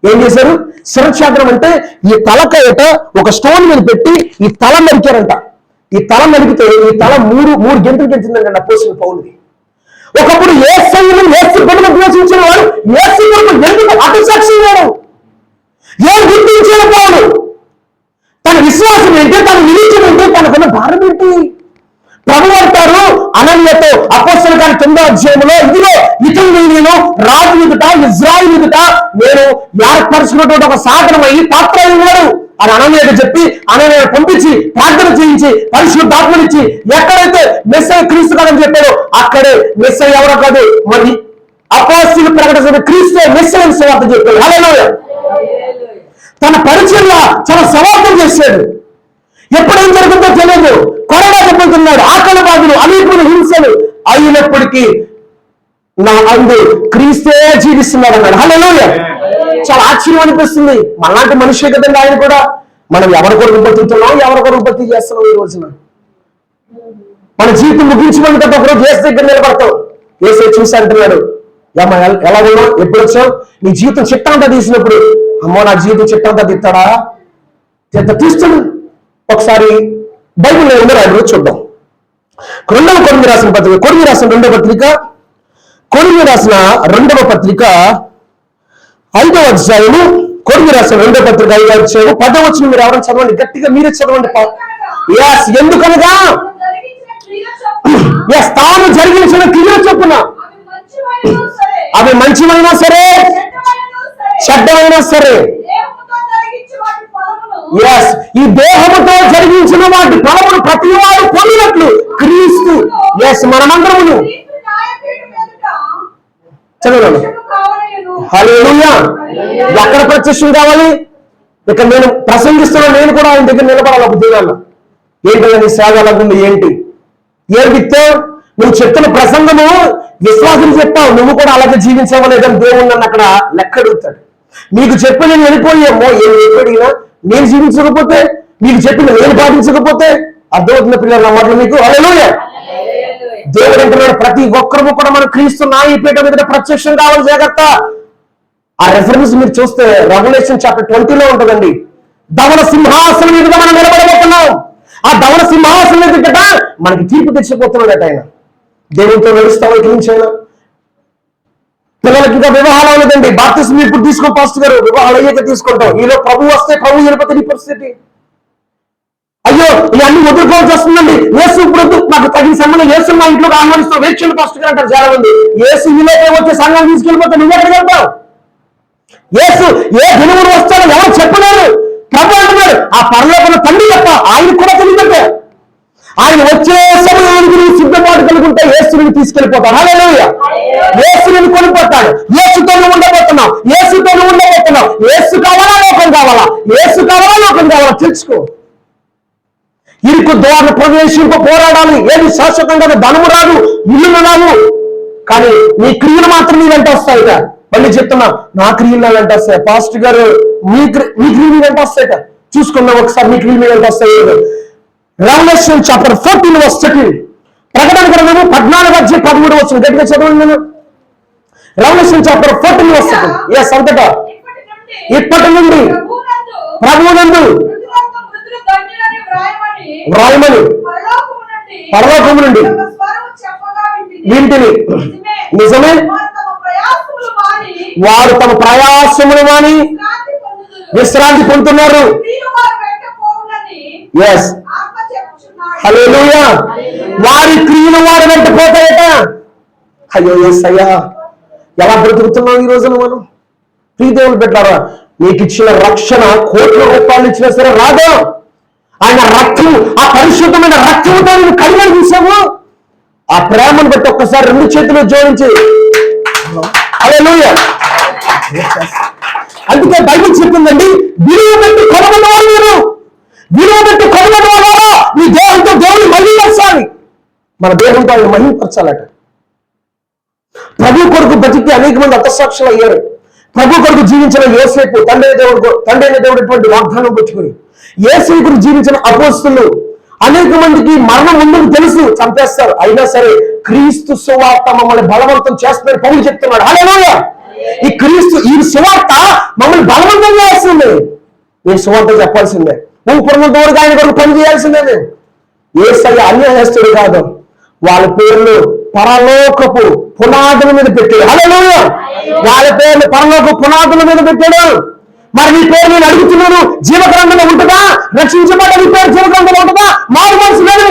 Speaker 1: ఏం చేశారు? శిరఛేదనం అంటే ఈ తలకయట ఒక స్టోన్ మీద పెట్టి ఈ తల నరికారంట. ఈ తల నరికితే ఈ తల మూడు గంటలు గెలిచిందండి అపోస్తలుడైన పౌలుది. ఒకప్పుడు యేసయ్యను యేసు బిడ్డను ద్వేషించిన వాడు యేసు కొరకు ఎందుకు అతిశక్తి లేడు? ఏం గుర్తించిన పౌలు? తన విశ్వాసం ఏంటి, తన నిరీక్షణ ఏంటి, తనకున్న భారం ఏంటి? ప్రభు అంటారు అనన్యతో అపోస్తలుల కార్యం 9వ అధ్యాయంలో, ఇదిగో ఇతను నేను రాజు ఎదుట, ఇజ్రాయిల్ ఎదుట నేను ఏర్పరచుకున్నటువంటి ఒక సాధనమై పాత్ర ఉన్నాడు అని అనన్యతో చెప్పి అనన్య పంపించి ప్రార్థన చేయించి పరిశుద్ధాత్మనిచ్చి ఎక్కడైతే మెస్సయ్య క్రీస్తు కాదని చెప్పాడో అక్కడే మెస్సయ్య ఎవరో కాదు, మరి అపోస్తలులు ప్రకటించిన క్రీస్తు మెస్సయ్య సువార్త చెప్పాడు. హల్లెలూయా. తన పరిచయంలో చాలా సవార్థం చేశాడు. ఎప్పుడేం జరుగుతుందో తెలియదు. కరోనా దెబ్బతున్నాడు, ఆకలి బాధలు, అనేకమైన హింసలు అయినప్పటికీ నా అందు క్రీస్తే జీవిస్తున్నాడు అన్నాడు. హల్లెలూయా. చాలా ఆశ్చర్యం అనిపిస్తుంది. మనలాంటి మనిషి కదండి ఆయన కూడా. మనం ఎవరి కొరకు బతుకుతున్నాం, ఎవరి కొరకు బతుకు చేస్తున్నాం? ఈ రోజున మన జీవితం ముగించుకుని కదా ఒకరోజు యేసు దగ్గర నిలబడతాం. యేసు చూసి అంటున్నాడు, ఏమా ఎలా ఉన్నావు, ఎప్పుడు వచ్చావు? నీ జీవితం చిట్టంతా తీసినప్పుడు, అమ్మో నా జీవితం చిట్టంతా తీస్తాడా? తీస్తాడు. ఒకసారి బైబిల్లో ఉన్నాడు, చూద్దాం. కొరింథీ రాసిన పత్రిక, కొరింథీ రాసిన రెండవ పత్రిక 5వ అధ్యాయము, కొరింథీ రాసిన 2వ పత్రిక 5వ అధ్యాయము 10వ వచనం మీరు ఎవరైనా చదవండి, గట్టిగా మీరే చదవండి. ఎందుకనగా తాను జరిగించిన క్రియల చొప్పున అవి మంచివైనా సరే చెడ్డమైనా సరే, ఈ దేహముతో జరిగించిన వాటి ఫలమును ప్రతి వాడు పొందినట్లు క్రీస్తు మనమందరమును చదవండి. హల్లెలూయా. ఎక్కడ ప్రత్యక్షం కావాలి? ఇక నేను ప్రసంగిస్తున్నా, నేను కూడా ఆయన దగ్గర నిలబడాలి. ఒక దినాన్న ఏంటంటే నీ సేవ ఎలాగుంది, ఏంటి ఏం విత్తావు? నువ్వు చెప్తున్న ప్రసంగము విశ్వాసం చెప్తావు, నువ్వు కూడా అలాగే జీవించవలేదని దేవుడు నన్ను అక్కడ లెక్క అడుగుతాడు. మీకు చెప్పి నేను వెళ్ళిపోయామో, ఏం అడిగినా నేను జీవించకపోతే, మీకు చెప్పిన నేను పాటించకపోతే, అర్థమవుతున్న పిల్లలు నా మాటలు మీకు. హల్లెలూయా. దేవుడు అంటున్నాడు, ప్రతి ఒక్కరు కూడా మనం క్రీస్తు నాయపేట మీద ప్రత్యక్షం కావాలి, జాగ్రత్త. ఆ రెఫరెన్స్ మీరు చూస్తే రెవల్యూషన్ చాప్టర్ 20లో ఉంటుందండి. ధవల సింహాసనం మీద మనం నిలబడబోతున్నాం. ఆ ధవల సింహాసనం మీద మనకి తీర్పు తెచ్చిపోతున్నాడట ఆయన. దేవుడితో నడుస్తాం. ఇక నుంచి అయినా పిల్లలకి ఇంకా వివాహాలు అవ్వలేదండి. బాప్తిస్మం ఇప్పుడు తీసుకో పాస్టర్ గారు, వివాహాలు అయ్యాక తీసుకుంటాం. ఈలో ప్రభు వస్తే ప్రభు వెళ్ళిపోతే నీ పరిస్థితి. అయ్యో ఇవన్నీ వదులుకోవాల్సి వస్తుందండి. యేసు ఇప్పుడు నాకు తగిన సంబంధం, యేసు మా ఇంట్లో ఆహ్వానిస్తాం, వేక్షలు పాస్టర్ గారు అంటారు చాలా మంది. యేసు ఈలోకే వచ్చే సంఘాన్ని తీసుకెళ్ళిపోతే నువ్వు ఎక్కడికి వెళ్తావు? యేసు ఏ దినములు వస్తాడో ఎవరు చెప్పలేరు. ప్రభు అంటున్నాడు, ఆ పరలోకం తండ్రి తప్ప ఆయన కూడా తెలియదంటే ఆయన వచ్చే సమయానికి నువ్వు సిద్ధపాటు కలుగుంటే యేసుని తీసుకెళ్ళిపోతాడు. హల్లెలూయా. యేసుని కొనిపోతాడు. యేసుతో ఉండబోతున్నావు, యేసుతో ఉండబోతున్నావు. యేసు కావాలా, లోకం కావాలా? యేసు కావాలా, లోకం కావాలా? తెలుసుకో. ఇరుకు ద్వార ప్రవేశింప పోరాడాలి. ఏది శాశ్వతంగా ధనము రాదు, ఇల్లు రాదు, కానీ నీ క్రియలు మాత్రం నీ వెంట వస్తాయిట. మళ్ళీ చెప్తున్నా, నా క్రియలు నా వెంట వస్తాయి. పాస్టర్ గారు మీ క్రియలు మీ వెంట వస్తాయిట. చూసుకున్నాం ఒకసారి, మీ క్రియలు మీ వెంట వస్తాయి. Revelation chapter 14 verse 13. ప్రకటన గ్రంథము 14:13 గట్టిగా చదవండి. నేను రెవల్యూషన్ చాప్టర్ 14 వస్తుంది. ఎస్, అంతటా ఇప్పటి నుండి ప్రభువునందు వ్రాయమని పరలోకము నుండి వీటిని నిజమే వారు తమ ప్రయాసములు మాని విశ్రాంతి పొందుతున్నారు. ఎస్, హల్లెలూయా. వారి క్రియలు వారి వెంట పోతాయట. అయ్యో ఎస్ అయ్యా, ఎలా బ్రతుకుతున్నాం ఈ రోజున మనం? ప్రియదేవులు పెట్టారా, నీకు ఇచ్చిన రక్షణ కోట్ల రూపాయలు ఇచ్చినా సరే రాదా? ఆయన రక్తము, ఆ పరిశుద్ధమైన రక్తముతో నేను కడిగాను చూసాము. ఆ ప్రేమను బట్టి ఒక్కసారి 2 చేతులు జోడించి హల్లెలూయా. అందుకే బైబిల్ చెప్తుందండి, విలువ పెట్టి కొనబడిన వాళ్ళు మీరు, విలువ పెట్టి కొనబడిన వాళ్ళ మీ దేహంతో దేవుని మహిమపరచాలి. మన దేహంతో ఆయన మహిమపరచాలట. ప్రభు కొరకు బతికి అనేక మంది హతసాక్షులు అయ్యారు. ప్రభు కొరకు జీవించిన యోసేపు తండ్రి అయిన దేవుడు వాగ్దానం పెట్టుకుని యేసు కొరకు జీవించిన అపోస్తలులు అనేక మందికి మరణం ముందుకు తెలుసు, చంపేస్తారు. అయినా సరే క్రీస్తు సువార్త మమ్మల్ని బలవంతం చేస్తున్నారు పౌలు చెప్తున్నాడు. హల్లెలూయా. ఈ క్రీస్తు, ఈ సువార్త మమ్మల్ని బలవంతం చేస్తుంది. నేను సువార్త చెప్పాల్సిందే, నువ్వు పురంత వరకు ఆయన కొరకు పని చేయాల్సిందే. మేము యేసయ్య అన్యాయస్తుడు కాదు. వాళ్ళ పేర్లు పరలోకపు పునాదుల మీద పెట్టాడు. హల్లెలూయా. వాళ్ళ పేర్లు పరలోకపు పునాదుల మీద పెట్టాడు. మరి నీ పేరు నేను అడుగుతున్నాను, జీవగ్రంథంలో ఉంటుందా? రక్షించబడ్డ నీ పేరు జీవగ్రంథంలో ఉంటుందా? మారు మనసు లేవు.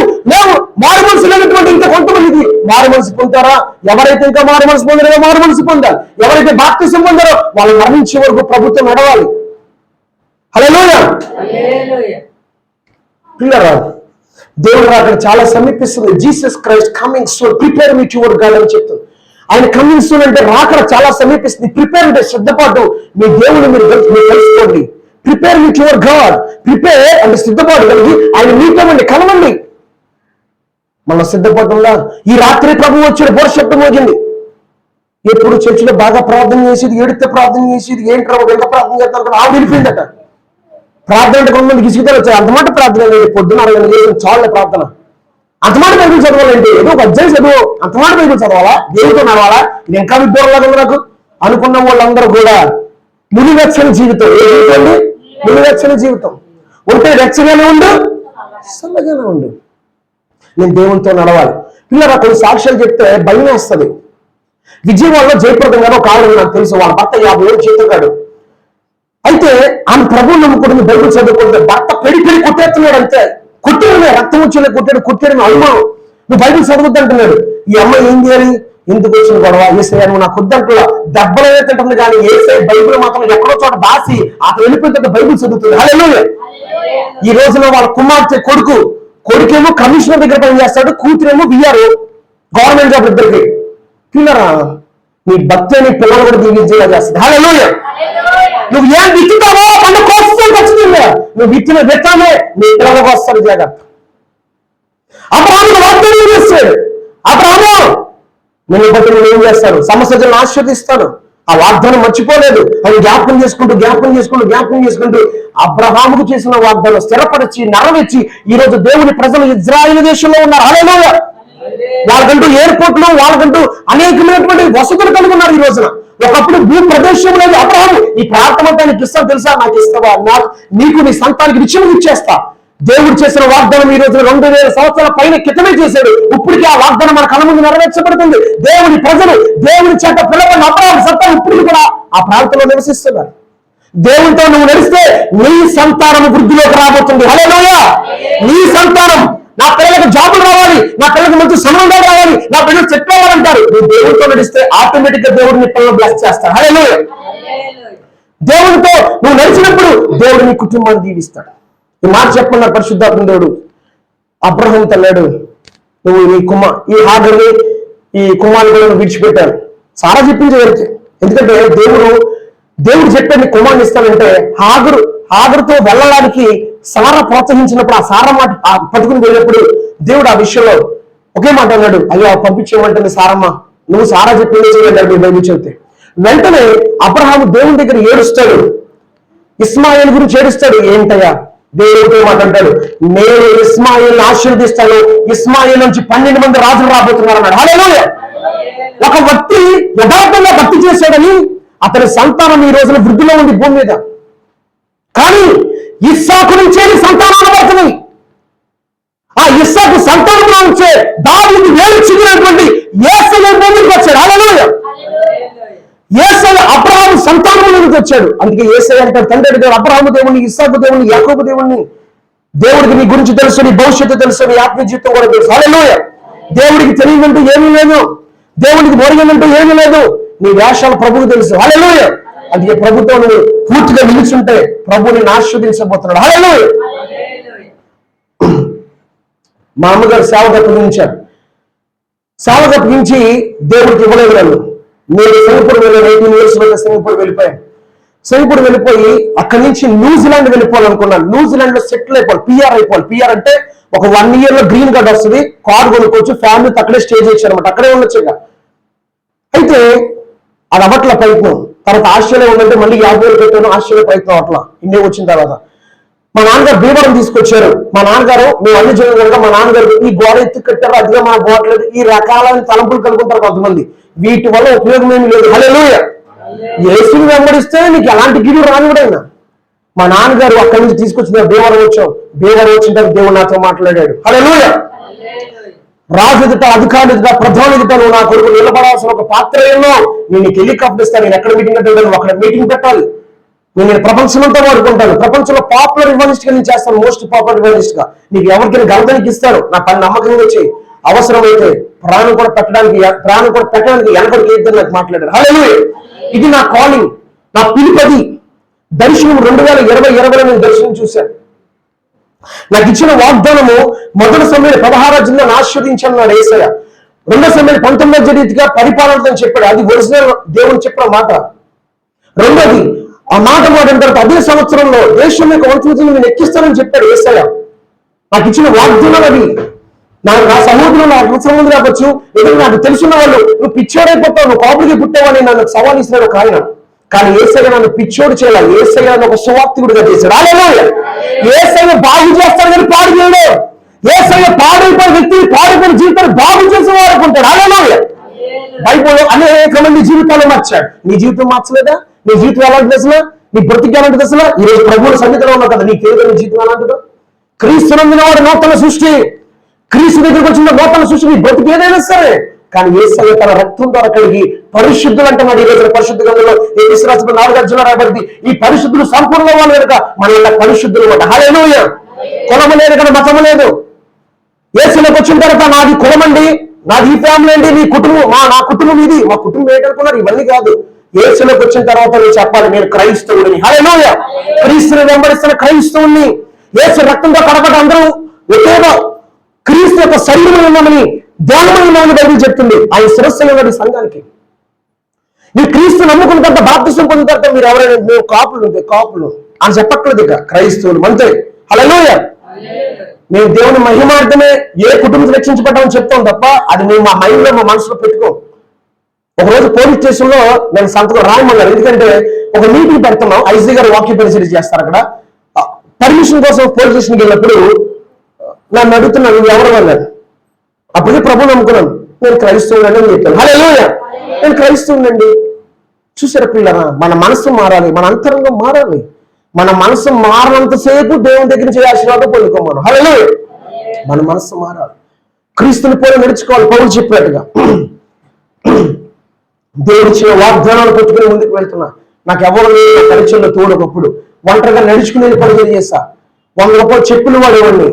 Speaker 1: మారు మనసు లేనటువంటి ఇంకా కొంతమందికి మారు మనసు పొందుతారా? ఎవరైతే ఇంకా మారు మనసు పొందారో మారు మనసు పొందాలి. ఎవరైతే బాప్తిసం పొందారో వాళ్ళు మరణించే వరకు ప్రభుత్వం నడవాలి. హల్లెలూయా. పిల్లరా, దేవుడు అక్కడ చాలా సమీపిస్తుంది. Jesus Christ coming soon, prepare మీ యువర్ గాడ్ అని చెప్తుంది. ఆయన కమింగ్ సూన్ అంటే రాకడ చాలా సమీపిస్తుంది. ప్రిపేర్ అంటే సిద్ధపాటు. మీ దేవుని మీరు తెలుసుకోండి. ప్రిపేర్ మీ యువర్ గాడ్, ప్రిపేర్ అంటే సిద్ధపాటు కలిగి ఆయన మీతో కలవండి. మన సిద్ధపాటులా ఈ రాత్రి ప్రభు వచ్చిన బోర్ శబ్దం మోగింది. ఎప్పుడు చర్చిలో బాగా ప్రార్థన చేసేది, ఏడితే ప్రార్థన చేసేది, ఏంటి రావు ఎంత ప్రార్థన చేస్తారు ఆవిడ వెళ్ళిపోయిందట. ప్రార్థన అంటే కొంతమంది గిసుగుతారు వచ్చారు. అంతమాట ప్రార్థన లేదు, పొద్దున 6 గంటలు చాలే ప్రార్థన. అంతమాట బైబిల్ చదవాలంటే ఏదో ఒక అధ్యాయం చదువు, అంతమాట బైబిల్ చదవాలా, దేవుడితో నడవాలా, ఇది ఇంకా విద్రోహంలాగా ఉంది నాకు అనుకున్న వాళ్ళందరూ కూడా మునివెచ్చని జీవితం. ఏ జీవితం అండి? మునివెచ్చని జీవితం. ఉంటే వెచ్చగానే ఉండు, చల్లగానే ఉండు. నేను దేవునితో నడవాలి. పిల్లలు కొన్ని సాక్ష్యాలు చెప్తే భయం వేస్తుంది. విజయవాడలో జయప్రదం గారు ఒక ఆవిడ నాకు తెలుసు, వాళ్ళ భర్త 50 ఏళ్ళు చేతున్నాడు. అయితే ఆమె ప్రభువు నమ్ముకుంటుంది, బైబిల్ చదువుకుంటే భర్త పెడి కొట్టేస్తున్నాడు. అంతే కొట్టాడు, రక్తం వచ్చేలా కొట్టాడు అనుమానం. నువ్వు బైబిల్ చదవద్దు అంటున్నాడు. ఈ అమ్మాయి ఏం చేయాలి? ఎందుకు వచ్చిన గొడవ? ఏసయ్య నువ్వు నాకు వద్దంటున్నా, దెబ్బలే తింటుంది కానీ ఏసయ్య బైబిల్ మాత్రం ఎక్కడో చోట దాసి అతను వెళ్ళిపోయిన బైబిల్ చదువుతుంది. హల్లెలూయా. ఈ రోజున వాళ్ళ కుమార్తె కొడుకేమో కమిషనర్ దగ్గర పనిచేస్తాడు, కూతురేమో బిఆర్ గవర్నమెంట్ జాబ్ ఇద్దరికి. పిల్లరా, నీ భక్తి నీ పిల్లలు కూడా దీవించేలా చేస్తుంది. హల్లెలూయా. నువ్వు ఏం విత్తుతావో పండుగ కోస్తావు ఖచ్చితంగా. నువ్వు విత్తిన విత్తనమే నీ పిల్లలకు వస్తాడు. జాగ్రత్త. అబ్రహామును వాగ్దానం చేస్తాడు. అబ్రహాము నిన్ను బట్టి నేను ఏం చేస్తాను? సమస్యలను ఆశీర్వదిస్తాను. ఆ వాగ్దానం మర్చిపోలేదు. అది జ్ఞాపకం చేసుకుంటూ అబ్రహాముకు చేసిన వాగ్దానం స్థిరపరిచి నెరవేర్చి ఈ రోజు దేవుని ప్రజలు ఇజ్రాయేలు దేశంలో ఉన్నారు. హల్లెలూయా. వాళ్ళకంటూ ఎయిర్పోర్ట్లు, వాళ్ళకంటూ అనేకమైనటువంటి వసతులు కలిగి ఉన్నారు. ఈ రోజున ఒకప్పుడు భూ ప్రదేశం లేదు. అబ్రహాము ఈ ప్రార్థన నీకు ఇస్తా తెలుసా? నాకు ఇస్తావా? నీకు నీ సంతానికి నిత్యం ఇచ్చేస్తా. దేవుడు చేసిన వాగ్దానం ఈ రోజు 2000 సంవత్సరాల పైన క్రితమే చేశాడు. ఇప్పటికీ ఆ వాగ్దానం మన కళ్ళ ముందు నెరవేర్చబడుతుంది. దేవుని ప్రజలు దేవుని చేత పిల్లవాడిని అబ్రహాము సంతానం ఇప్పటికీ కూడా ఆ ప్రాంతంలో నివసిస్తున్నారు. దేవునితో నువ్వు నడిస్తే నీ సంతానం వృద్ధిలోకి రాబోతుంది. హల్లెలూయా. నీ సంతానం, నా పిల్లలకు జాబులు రావాలి, నా పిల్లలకు మంచి సంబంధాలు రావాలి, నా పిల్లలు సెట్ అవ్వాలంటారు. నువ్వు దేవుడితో నడిస్తే ఆటోమేటిక్ గా దేవుడు నీ పిల్లలు బ్లెస్ చేస్తాడు. హల్లెలూయా. దేవుడితో నువ్వు నడిచినప్పుడు దేవుడు నీ కుటుంబాన్ని దీవిస్తాడు. ఈ మాట చెప్పమన్నారు పరిశుద్ధాత్మ దేవుడు. అబ్రహాం తన్నాడు, నువ్వు ఈ హాగర్ని ఈ కుమారుని కూడా విడిచిపెట్టాను. సారా చెప్పించగలిగితే, ఎందుకంటే దేవుడు చెప్పాడు నీ కుమారుని ఇస్తానంటే హాగరుతో వెళ్ళడానికి సారా ప్రోత్సహించినప్పుడు ఆ సారా మాట పట్టుకుని వెళ్ళినప్పుడు దేవుడు ఆ విషయంలో ఒకే మాట అన్నాడు, అయ్యో పంపించేయమంటుంది సారమ్మ, నువ్వు సారా చెప్పింది చేయాలి బైబిల్ చెప్తే. వెంటనే అబ్రహాము దేవుని దగ్గర ఏడుస్తాడు, ఇస్మాయిల్ గురించి ఏడుస్తాడు. ఏంటయ్యా దేవుడితో మాట అంటాడు, నేను ఇస్మాయిల్ ఆశీర్వదిస్తాను, ఇస్మాయిల్ నుంచి 12 మంది రాజులు రాబోతున్నారు అన్నాడు. హల్లెలూయా. ఒక వ్యక్తి యథార్థంగా భక్తి చేశాడని అతని సంతానం ఈ రోజున వృద్ధిలో ఉంది భూమి మీద. కానీ ఇస్సాకు నుంచే సంతానాలు పడుతున్నాయి. ఆ ఇస్సాకు సంతానంలో నుంచే దావీదు వేలు చిగినటువంటి యేసయ్య భూమికి వచ్చాడు. హల్లెలూయా. యేసయ్య అబ్రహాము సంతానం నుంచి వచ్చాడు. అందుకే యేసయ్య అంటాడు, తండ్రి దేవుడు అబ్రహాము దేవుని, ఇస్సాకు దేవుని, యాకోబు దేవుని. దేవుడికి నీ గురించి తెలుసు, నీ భవిష్యత్తు తెలుసు, నీ ఆత్మీయ జీవితం కూడా తెలుసు. హల్లెలూయా. దేవుడికి తెలియదంటూ ఏమీ లేదు, దేవుడికి మొరగనంటూ ఏమీ లేదు. నీ వేషాలు ప్రభువుకు తెలుసు. హల్లెలూయా. అందుకే ప్రభుత్వం నువ్వు పూర్తిగా నిలుచుంటే ప్రభు నిన్ను ఆశీర్వదించబోతున్నాడు. హల్లెలూయా. మా అమ్మగారు సేవకు అప్పగించారు. సేవకు అప్పగించి దేవుడికి ఇవ్వలేదు. నేను సింగపూర్ వెళ్ళాను. 18 years సింగపూర్ వెళ్ళిపోయాను. సింగపూర్ వెళ్ళిపోయి అక్కడి నుంచి న్యూజిలాండ్ వెళ్ళిపోవాలనుకున్నాను. న్యూజిలాండ్ లో సెటిల్ అయిపోవాలి, PR అయిపోవాలి. PR అంటే ఒక 1 year లో గ్రీన్ కార్డ్ వస్తుంది, కార్ కొనుక్కోవచ్చు, ఫ్యామిలీతో అక్కడే స్టే చేయొచ్చు అనమాట, అక్కడే ఉండొచ్చు. అయితే అది అవ్వట్ల ప్రయత్నం. తర్వాత ఆస్ట్రేలియా ఉందంటే మళ్ళీ 50,000 పెట్టాను. ఆస్ట్రేలియా ప్రయత్నం అట్లా. ఇండియా వచ్చిన తర్వాత మా నాన్నగారు భీమవరం తీసుకొచ్చారు. మా నాన్నగారు మేము అన్ని చేయడం కనుక మా నాన్నగారు ఈ గోడ ఎత్తి కట్టారు, అదిగా మన గోడలేదు, ఈ రకాలైన తలంపులు కలుగుతారు కొంతమంది. వీటి వల్ల ఉపయోగం ఏమి లేదు. హల్లెలూయా. యేసుని వెంబడిస్తే నీకు ఎలాంటి గిరి రానివాడైనా. మా నాన్నగారు అక్కడి నుంచి తీసుకొచ్చిన భీమవరం వచ్చాం. భీమవరం వచ్చిన తర్వాత దేవుడు నాతో మాట్లాడాడు. హల్లెలూయా. రాజు ఎదుట, అధికారులు ఎదుట, ప్రధాని ఎదుట నువ్వు నా కొడుకు నిలబడాల్సిన ఒక పాత్ర ఏమో. నేను హెలికాప్టర్ ఇస్తాను, నేను ఎక్కడ మీటింగ్ పెట్టాను, అక్కడ మీటింగ్ పెట్టాలి. నేను ప్రపంచమంతా వాడుకుంటాను. ప్రపంచంలో పాపులర్ ఇవానిస్ట్ గా నేను చేస్తాను, మోస్ట్ పాపులర్ ఇవానిస్ట్ గా. నీకు ఎవరికైనా గర్భానికి ఇస్తాను, నా పని నమ్మకంగా చేయి. అవసరమైతే ప్రాణం కూడా పెట్టడానికి వెనకడికి ఇద్దరు నాకు మాట్లాడారు. హల్లెలూయా. ఇది నా కాలింగ్, నా పిలుపది. దర్శనం 2020 నేను దర్శనం చూశాను. నాకు ఇచ్చిన వాగ్దానము 1 సమూయేలు 16 జిల్లాను ఆశీర్వదించాను యేసయ్య. 2 సమూయేలు 19 రీతిగా పరిపాలన చెప్పాడు. అది ఒరిజినల్ దేవుని చెప్పిన మాట. రెండోది, ఆ మాట మాడిన తర్వాత అదే సంవత్సరంలో దేశం యొక్క వంతులను నేను ఎక్కిస్తానని చెప్పాడు యేసయ్య. నాకు ఇచ్చిన వాగ్దానం అది. నా సహోదరులు, నా సహోదరులు కావచ్చు, ఏదైనా నాకు తెలుసున్న వాళ్ళు, నువ్వు పిచ్చోడైపోతావు, నువ్వు కాపుడికి పుట్టావని నన్ను సవాల్ ఇస్తున్నాడు ఒక ఆయన. కానీ యేసయ్య నన్ను పిచ్చోడు చేయాలి. యేసయ్య ఒక సువార్తికుడిగా చేశాడు. హల్లెలూయా. యేసయ్య బాగు చేస్తాడు కానీ పాడు చేయడు. యేసయ్య పాడైపోయిన వ్యక్తిని, పాడైపోయిన జీవితాన్ని బాగు చేసి వాడుకుంటాడు. హల్లెలూయా. బైబిల్లో అనేక మంది జీవితాలు మార్చాడు. నీ జీవితం మార్చలేదా? నీ జీవితం ఎలాంటి దశలా, నీ బ్రతికి ఎలాంటి దశలా? ఈ రోజు ప్రభువుల సన్నిధిలో ఉన్నావు కదా, నీకేదో నీ జీవితం ఎలాంటిదో. క్రీస్తు నందున వాడు నూతన సృష్టి. క్రీస్తు దగ్గరికి వచ్చిన నూతన సృష్టి. నీ బ్రతికి ఏదైనా సరే, కానీ యేసయ్య తన రక్తం ద్వారా కడిగి పరిశుద్ధులు అంటున్నాడు. ఈ రోజు పరిశుద్ధ గ్రంథంలో ఎఫెసీ రాసిన 4వ అధ్యాయంలో రాయబడింది, ఈ పరిశుద్ధులు సంపూర్ణ వాళ్ళు కనుక మన పరిశుద్ధులు అన్నమాట. హల్లెలూయా. కులము లేదు కదా, మతము లేదు. యేసులోకి వచ్చిన తర్వాత నాది కులమండి, నాది ఈ ఫ్యామిలీ అండి, నీ కుటుంబం, నా కుటుంబం ఇది, మా కుటుంబం ఏంటనుకున్నారు? ఇవన్నీ కాదు. యేసులోకి వచ్చిన తర్వాత నువ్వు చెప్పాలి, నేను క్రైస్తవుడిని. హల్లెలూయా. క్రీస్తుని వెంబడిస్తున్న క్రైస్తవుని. యేసు రక్తంతో కడపట అందరూ ఒకేగా క్రీస్తు యొక్క శరీరం ఉన్నామని, ధ్యానమని ఉన్నామని బైబిల్ చెప్తుంది. ఆయన శిరస్సులో ఉన్న సంఘానికి నీ క్రీస్తు నమ్ముకున్న తర్వాత, బాప్తిసం పొందిన తర్వాత మీరు ఎవరైనా మేము కాపులు అని చెప్పట్లేదు. ఇక క్రైస్తవులు అంతే. హల్లెలూయా. మేము దేవుని మహిమార్థమే ఏ కుటుంబం రక్షించబడ్డామని చెప్తాం తప్ప అది మేము మా మైండ్లో, మా మనసులో పెట్టుకోం. ఒకరోజు పోలీస్ స్టేషన్ లో నేను సంతకం రాయమన్నారు. ఎందుకంటే ఒక మీటింగ్ పెడుతున్నాం, ఐసీ గారు వాక్య పరిశీలన చేస్తారు. అక్కడ పర్మిషన్ కోసం పోలీస్ స్టేషన్కి వెళ్ళినప్పుడు నన్ను అడుగుతున్నాను, నువ్వు ఎవరు అన్నారు. అప్పుడే ప్రభు నమ్ముకున్నాను. నేను క్రైస్తవునండి అని చెప్పాను. హల్లెలూయా. నేను క్రైస్తవునండి. చూసారా పిల్లరా, మన మనసు మారాలి, మన అంతరంగం మారాలి. మన మనసు మారినంతసేపు దేవుని దగ్గర నుంచి ఆశీర్వాదం పొందుకోమను. హల్లెలూయా. మన మనసు మారాలి, క్రీస్తుని పోలి నడుచుకోవాలి. పౌలు చెప్పినట్టుగా దేవుడి ఇచ్చిన వాగ్దానాలు పెట్టుకుని ముందుకు వెళ్తున్నా. నాకు ఎవరు లేదు పరిచయంలో తోడు. ఒకప్పుడు ఒంటరిగా నడుచుకునేది పరిచయం చేస్తా. 100 రూపాయలు చెప్పులు వాడేవాడిని,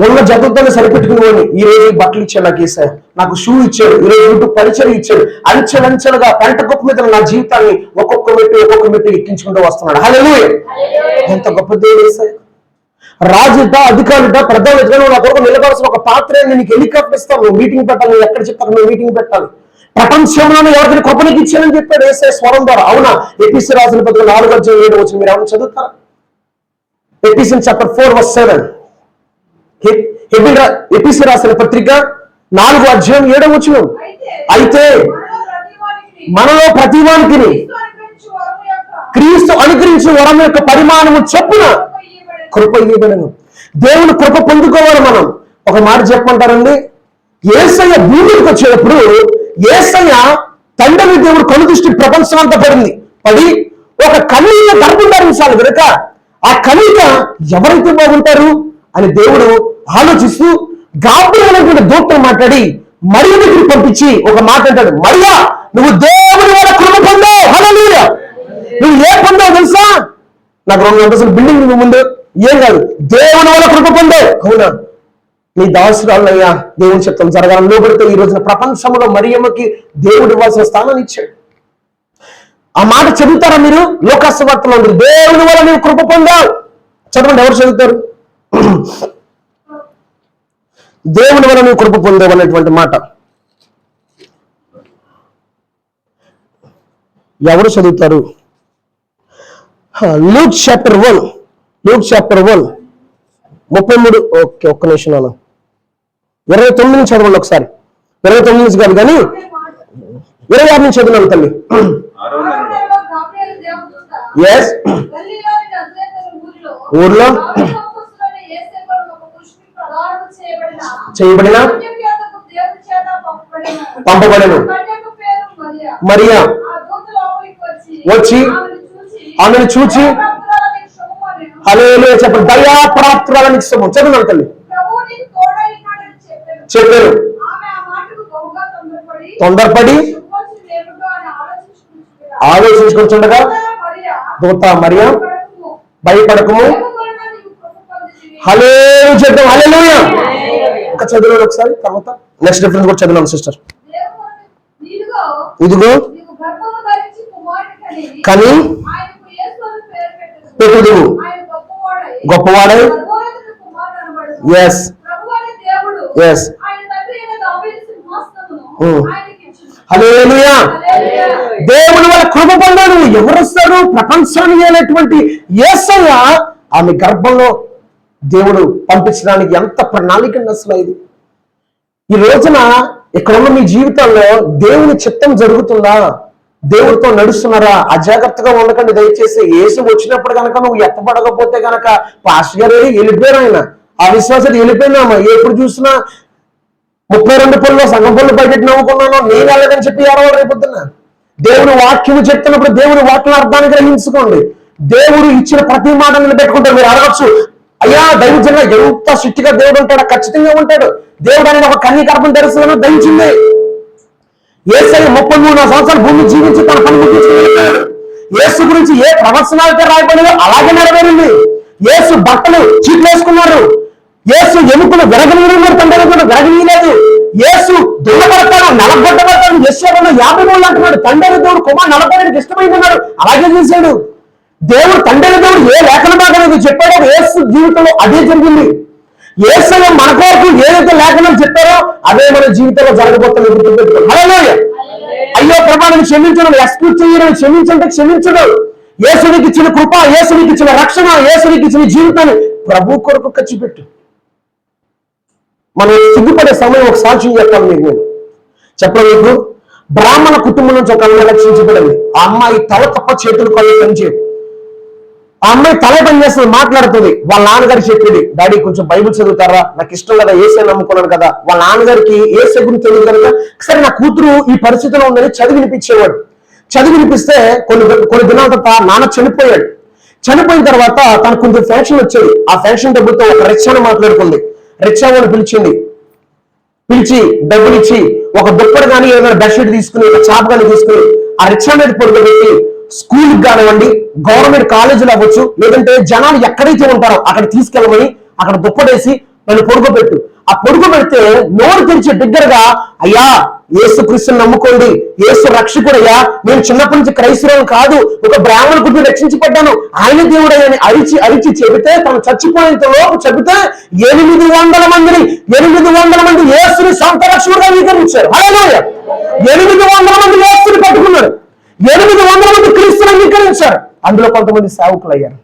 Speaker 1: ఉన్న జతలతోనే సరిపెట్టుకునేవాడిని. ఈ రోజు బట్టలు ఇచ్చాడు నాకు యేసయ్య, నాకు షూ ఇచ్చాడు, ఈ రోజు యూట్యూబ్ పరిచయం ఇచ్చాడు. అంచెలంచెలుగా పెంట గొప్ప మీద నా జీవితాన్ని ఒక్కొక్క మెట్టు ఎక్కించుకుంటూ వస్తున్నాడు. హల్లెలూయా. ఎంత గొప్ప దేవుడు యేసయ్య. రాజుట, అధికారుట, ప్రధాన నా కొరకు నిలబడాల్సిన ఒక పాత్ర. నీకు హెలికాప్టర్ ఇస్తాను, నువ్వు మీటింగ్ పెట్టాలి. నువ్వు ఎక్కడ చెప్తాను నువ్వు మీటింగ్ పెట్టాలి. ప్రపంచంలోనే ఎవరికైనా కృపణకి ఇచ్చానని చెప్పాడు యేసయ్య స్వరం ద్వారా. అవునా? ఎఫెసీ రాసిన పత్రిక 4వ అధ్యాయం 7వ వచనం మీరు ఎవరైనా చదువుతారా? Ephesians chapter 4:7. ఎఫెసీ రాసిన పత్రిక 4వ అధ్యాయం 7వ వచనం. అయితే మనలో ప్రతివానికి క్రీస్తు అనుగ్రహించిన వరం యొక్క పరిమాణము చొప్పున కృప ఇవ్వబడను. దేవుని కృప పొందుకోవాలి మనం. ఒక మాట చెప్పమంటారండి, యేసయ్య భూమికి వచ్చేటప్పుడు యేసయ్య తండ్రి దేవుడు కనుదృష్టి ప్రపంచం అంతా పడి ఒక కన్యక గర్భం ధరించాలి కనుక ఆ కన్యక ఎవరైతే బాగుంటారు అని దేవుడు ఆలోచిస్తూ గాబ్రియల్ అనేటువంటి దూతను మాట్లాడి మరియ దగ్గరికి పంపించి ఒక మాట అంటాడు, మరియా నువ్వు దేవుని వల్ల కృప పొందావు. హల్లెలూయా. నువ్వు ఏ పొందావు తెలుసా? నాకు 2 అంతస్తుల బిల్డింగ్ ముందు ఏం కాదు, దేవుని వల్ల కృప పొందావు. అవునా, నీ దాసురాలయ్యా దేవుని చిత్తం జరగాలని లోబడితే ఈ రోజున ప్రపంచంలో మరియమ్మకి దేవుడు ఇవ్వాల్సిన స్థానాన్ని ఇచ్చాడు. ఆ మాట చదువుతారా మీరు? లోకాసువార్తలో ఉంది, దేవుని వల్ల నీవు కృప పొందావు. చదవండి, ఎవరు చదువుతారు? దేవుని వల్ల నీవు కృప పొందావు అనేటువంటి మాట ఎవరు చదువుతారు? Luke chapter 1 33. ఓకే, ఒక్క నిమిషం అన్న, 29 చదవండి ఒకసారి. 29 కాదు కానీ 26 నుంచి చదివాను తల్లి. ఎస్, ఊర్లో చేయబడిన పంపబడను మరియా వచ్చి ఆమెను చూచి హల్లెలూయా చెప్పండి, దయాప్రాప్తురాలని శుభం. చదువు తల్లి. చెప్పారు, తొందరపడి ఆలోచించుకుంటుండగా దూత మరియా భయపడకము హల్లెలూయా చెప్తాం. హల్లెలూయా. ఒక చదువు ఒకసారి, తర్వాత నెక్స్ట్ డిఫరెన్స్ కూడా చదివాను సిస్టర్. ఇదిగో కానీ పెట్టుడు గొప్పవాడై ఎస్ ఎస్ హల్లెలూయా. దేవుని వల్ల కృప పొందాడు. ఎవరు వస్తారు? ప్రపంచాన్ని అనేటువంటి యేసయ్య ఆమె గర్భంలో దేవుడు పంపించడానికి ఎంత ప్రణాళిక అసలు ఇది. ఈ రోజున ఇక్కడ ఉన్న మీ జీవితంలో దేవుని చిత్తం జరుగుతుందా? దేవుడితో నడుస్తున్నారా? అజాగ్రత్తగా ఉండకండి దయచేసి. యేసు వచ్చినప్పుడు కనుక నువ్వు ఎత్తపడకపోతే కనుక పాస్టర్ గారు వెళ్ళిపోయారు, ఆయన ఆ విశ్వాసాలు వెళ్ళిపోయినామా. ఎప్పుడు చూసినా 32 పనులు సంఘం పనులు బయట నవ్వుకున్నాను, నేను వెళ్ళదని చెప్పి ఎవరో రేపొద్దున్నా. దేవుని వాక్యము చెప్తున్నప్పుడు దేవుని వాక్యం అర్థాన్ని గ్రహించుకోండి. దేవుడు ఇచ్చిన ప్రతి మాట నిలబెట్టుకుంటారు. మీరు అడగచ్చు, అయ్యా దైవజంగా ఎంత శక్తిగా దేవుడు ఉంటాడు? ఖచ్చితంగా ఉంటాడు. దేవుడు అనేది ఒక కన్య గర్భం ధరిస్తుందని దయించింది. యేసయ్య 33 సంవత్సరాలు భూమి జీవించి తన పని ముగించుకున్నాడు. యేసు గురించి ఏ ప్రవచనాలతో రాయబడినో అలాగే నెరవేరింది. యేసు బట్టలు చీట్లు వేసుకున్నారు. యేసు ఎముకలు విరగనీయలేదు, తండ్రి విరగనీయలేదు. యేసు దున్నపడతాడు, నలగొట్టబడతాడు. యెషయాలో 53 అంటున్నాడు. తండ్రి దేవుడు కుమార్ 40 ఇష్టమైందన్నాడు, అలాగే చేశాడు. దేవుడు తండ్రి దేవుడు ఏ లేఖన భాగం చెప్పాడో యేసు జీవితంలో అదే జరిగింది. యేసయ్య మన కొరకు ఏదైతే లేఖనం చెప్పారో అదే మన జీవితంలో జరగబోతుంది. హల్లెలూయా. అయ్యో ప్రభావం క్షమించడం, ఎక్స్క్యూజ్ చేయడం, క్షమించంటే క్షమించడం. యేసునికి ఇచ్చిన కృప, యేసునికి ఇచ్చిన రక్షణ, యేసునికి ఇచ్చిన జీవితాన్ని ప్రభు కొరకు ఖర్చు పెట్టు. మనం సిగ్గుపడే సమయం ఒక సాక్ష్యం చెప్పాలి మీకు. నేను చెప్పడం మీకు, బ్రాహ్మణ కుటుంబం నుంచి ఒక అమ్మాయి రక్షించబడింది. ఆ అమ్మాయి తల తప్ప చేతులు కళ్ళు పనిచేయవు. ఆ అమ్మాయి తల పని చేస్తుంది, మాట్లాడుతుంది. వాళ్ళ నాన్నగారు చెప్పేది, డాడీ కొంచెం బైబిల్ చదువుతారా, నాకు ఇష్టం కదా, ఏసే నమ్ముకున్నాను కదా. వాళ్ళ నాన్నగారికి ఏసే గురించి తెలియదు కనుక సరే నా కూతురు ఈ పరిస్థితిలో ఉందని చదివి వినిపించేవాడు. చదివి వినిపిస్తే కొన్ని దినాల తర్వాత నాన్న చనిపోయాడు. చనిపోయిన తర్వాత తనకు కొంచెం ఫ్యాక్షన్ వచ్చేది. ఆ ఫ్యాక్షన్ డబ్బులతో ఒక రిక్షాను మాట్లాడుకుంది. రిక్షాను పిలిచి డబ్బులు ఇచ్చి ఒక దుప్పటి కానీ ఏదైనా బెడ్షీట్ తీసుకుని, ఒక చాప్ కానీ తీసుకుని ఆ రిక్షా మీద పడుకోబెట్టి స్కూల్కి కానివ్వండి, గవర్నమెంట్ కాలేజీలు అవ్వచ్చు, లేదంటే జనాలు ఎక్కడైతే ఉంటారో అక్కడ తీసుకెళ్ళమని అక్కడ దుప్పటేసి నన్ను పొడుకోబెట్టు. ఆ పొడుకోబెడితే నోరు తెరిచి దగ్గరగా, అయ్యా యేసు క్రీస్తుని నమ్ముకోండి, యేసు రక్షకుడయ్యా, నేను చిన్నప్పటి నుంచి క్రైస్తవం కాదు, ఒక బ్రాహ్మణ కుటుంబం రక్షించబడ్డాను, ఆయన దేవుడని అరిచి చెబితే, తను చచ్చిపోయేంత లోపు చెబితే 800 మంది యేసుని సొంత రక్షకుడుగా అంగీకరించారు. హల్లెలూయా. 800 మంది యేసుని పట్టుకున్నారు. 800 మంది క్రీస్తుని అంగీకరించారు. అందులో కొంతమంది సేవకులు అయ్యారు.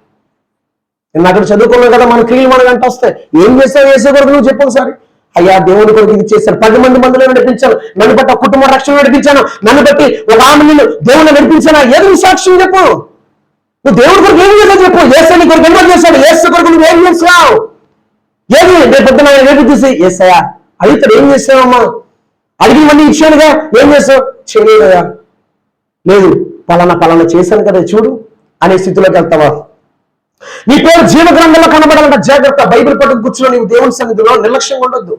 Speaker 1: నేను అక్కడ చదువుకున్నాను కదా, మన క్రియలు మన గంట వస్తాయి. ఏం చేస్తావు వేసే కొరకు నువ్వు చెప్పు ఒకసారి. అయ్యా దేవుని కొరకు ఇది చేశాను, 10 మందిలో నడిపించాను, నన్ను బట్టి ఒక కుటుంబ రక్షణ నడిపించాను, నన్ను బట్టి ఒక ఆమె దేవుని నడిపించాను, ఏదో సాక్ష్యం చెప్పు. నువ్వు దేవుడి కొరకు ఏం చేసావు చెప్పు. యేసు నీ కొరకు ఎందుకు చేశాడు? యేసు కొరకు నువ్వు ఏం చేసావు? ఏది రేపు పొద్దున రేపు చూసి ఏసయ్యా అడుగుతాడు, ఏం చేసావమ్మా? అడిగినవన్నీ ఇచ్చానుగా, ఏం చేసావు? చేయలేదయా, లేదు పలానా చేశాను కదా చూడు అనే స్థితిలోకి వెళ్తావా? నీ పేరు జీవ గ్రంథంలో కనబడాలంట. జాగ్రత్త. బైబిల్ పట్టుకు కూర్చుని నీవు దేవుని సన్నిధిలో నిర్లక్ష్యంగా ఉండొద్దు.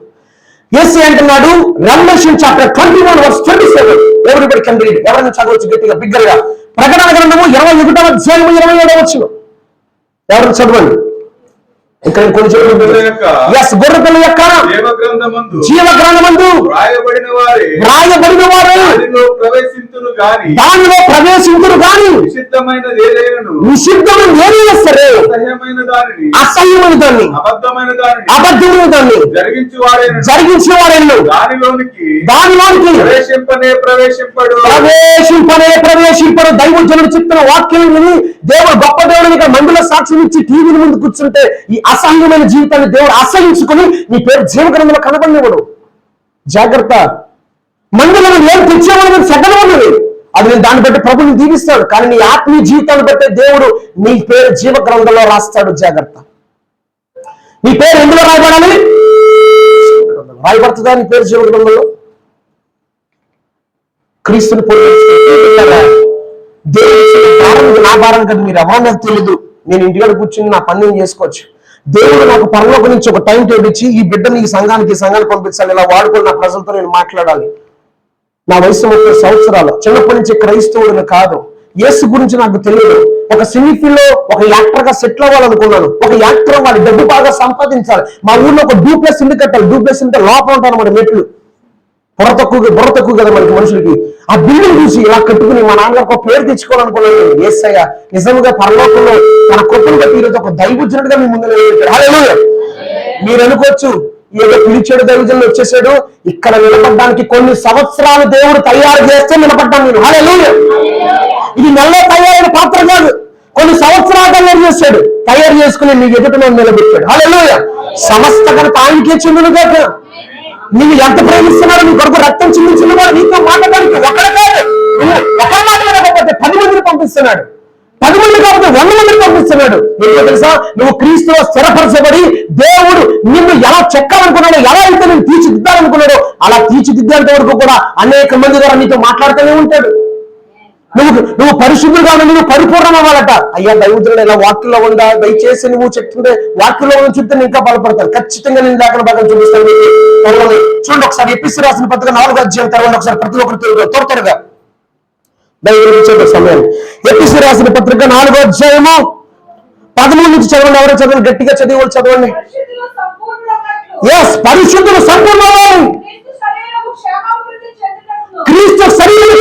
Speaker 1: యేసు అంటున్నాడు Revelation chapter 21:27. Everybody can read? ఎవరైనా చదవచ్చు గట్టిగా బిగ్గరగా. ప్రకటన గ్రంథము 21వ అధ్యాయము 27వ వచనం. ఎవరైనా చదవండి. ఇక్కడ కొంచెం గొర్రెపిల్ల యొక్క జీవ గ్రంథమందు వ్రాయబడిన వారే దానిలో ప్రవేశింతురు గాని నిషిద్ధమైనది ఏదైనా సరే అసహ్యమైన దాన్ని అబద్ధమైన దాన్ని జరిగించి వారెన్ను దానిలోనికి ప్రవేశింపడు. దైవజనుడు చెప్తున్న వాక్యం విని దేవుడు గొప్ప దేవుడిని ఇక్కడ మందుల సాక్ష్యం ఇచ్చి టీవీ ముందు కూర్చుంటే ఈ అసహ్యమైన జీవితాన్ని దేవుడు అసహించుకుని నీ పేరు జీవ గ్రంథంలో కనబడినవాడు. జాగ్రత్త. మందులను ఏం తెచ్చేవాడు సగం ఉన్నది, అది నేను దాన్ని బట్టి ప్రభుని దీవిస్తాడు. కానీ నీ ఆత్మీయ జీవితాన్ని బట్టే దేవుడు నీ పేరు జీవ గ్రంథంలో రాస్తాడు. జాగ్రత్త. నీ పేరు ఎందులో రాయబడాలి? రాయబడుతుందా నీ పేరు జీవ గ్రంథంలో? క్రీస్తుని దేవుడు నా భారం కదా, మీరు ఎవరో నాకు తెలియదు, నేను ఇంటికాడ కూర్చుని నా పని నేను చేసుకోవచ్చు. దేవుడు నాకు పరలోకం నుంచి ఒక టైం టేబుల్ ఇచ్చి ఈ బిడ్డని ఈ సంఘానికి పంపించాలి, ఇలా వాడుకొని నా ప్రజలతో నేను మాట్లాడాలి. నా వయసు 30 సంవత్సరాలు, చిన్నప్పటి నుంచి క్రైస్తవుడిని కాదు. యేసు గురించి నాకు తెలియదు. ఒక సినీ ఫీల్డ్ లో ఒక యాక్టర్ గా సెటిల్ అవ్వాలనుకున్నాను. ఒక యాక్టర్ వాడి డబ్బు బాగా సంపాదించాలి. మా ఊర్లో ఒక డూప్లెస్ ఇల్లు కట్టాలి. డూప్లెస్ అంటే లోపల ఉంటాను మన మెట్లు, బుర్ర తక్కువ కదా మనకి మనుషులకి. ఆ బిల్డింగ్ చూసి ఇలా కట్టుకుని మా నాన్నగారు ఒక పేరు తెచ్చుకోవాలనుకున్నాను. యేసయ్య నిజంగా పరలోకంలో తన కృపను బట్టి ఈరోజు ఒక దైవజనుడిగా మీ ముందు నిలబెట్టాడు. హల్లెలూయా. మీరు అనుకోవచ్చు ఏదో పిలిచాడు దైవజనుడు వచ్చేసాడు, ఇక్కడ నిలబడడానికి కొన్ని సంవత్సరాలు దేవుడు తయారు చేస్తే నిలబడ్డాను నేను. హల్లెలూయా. ఇది నెలలో తయారైన పాత్ర కాదు, కొన్ని సంవత్సరాలు తయారు చేసుకుని నీకు ఎదుట నేను నిలబెట్టాడు. హల్లెలూయా. సమస్త ఘనత ఆయనకే చెందును గాక. నీవు ఎంత ప్రేమిస్తున్నాడు, నీ కొరకు రక్తం చిందించిన వాడు నీతో మాట్లాడడానికి ఒకరు కాదు, ఒకరు మాట్లాడకపోతే 10 మందిని పంపిస్తున్నాడు, 10 మంది కాకపోతే 100 మందిని పంపిస్తున్నాడు. నీకు తెలుసా, నువ్వు క్రీస్తులో స్థిరపరచబడి దేవుడు నిన్ను ఎలా చెక్కాలనుకున్నాడో, ఎలా అయితే నేను తీర్చిదిద్దాలనుకున్నాడో అలా తీర్చిదిద్దేంత వరకు కూడా అనేక మంది ద్వారా నీతో మాట్లాడుతూనే ఉంటాడు. నువ్వు పరిశుద్ధులుగా నువ్వు పరిపూర్ణం అవ్వాలట. అయ్యా దైవజనుడు ఇలా వాక్యంలో ఉందా, దయచేసి నువ్వు చెప్తుంటే వాక్యంలో ఉన్న చెప్తే ఇంకా బలపడతాను. ఖచ్చితంగా నేను లేఖన భాగం చూపిస్తాను. చూడండి ఒకసారి ఎపిసి రాసిన పత్రిక 4వ అధ్యాయం తర్వాత ఒకసారి ప్రతి ఒక్కరు త్వరగా దైవ సమయం. ఎపిసి రాసిన పత్రిక 4వ అధ్యాయము 13 నుంచి చదవండి. ఎవరో చదవండి, గట్టిగా చదివి చదవండి. ఎస్, పరిశుద్ధులు సంపూర్ణం, క్రీస్తు శరీరం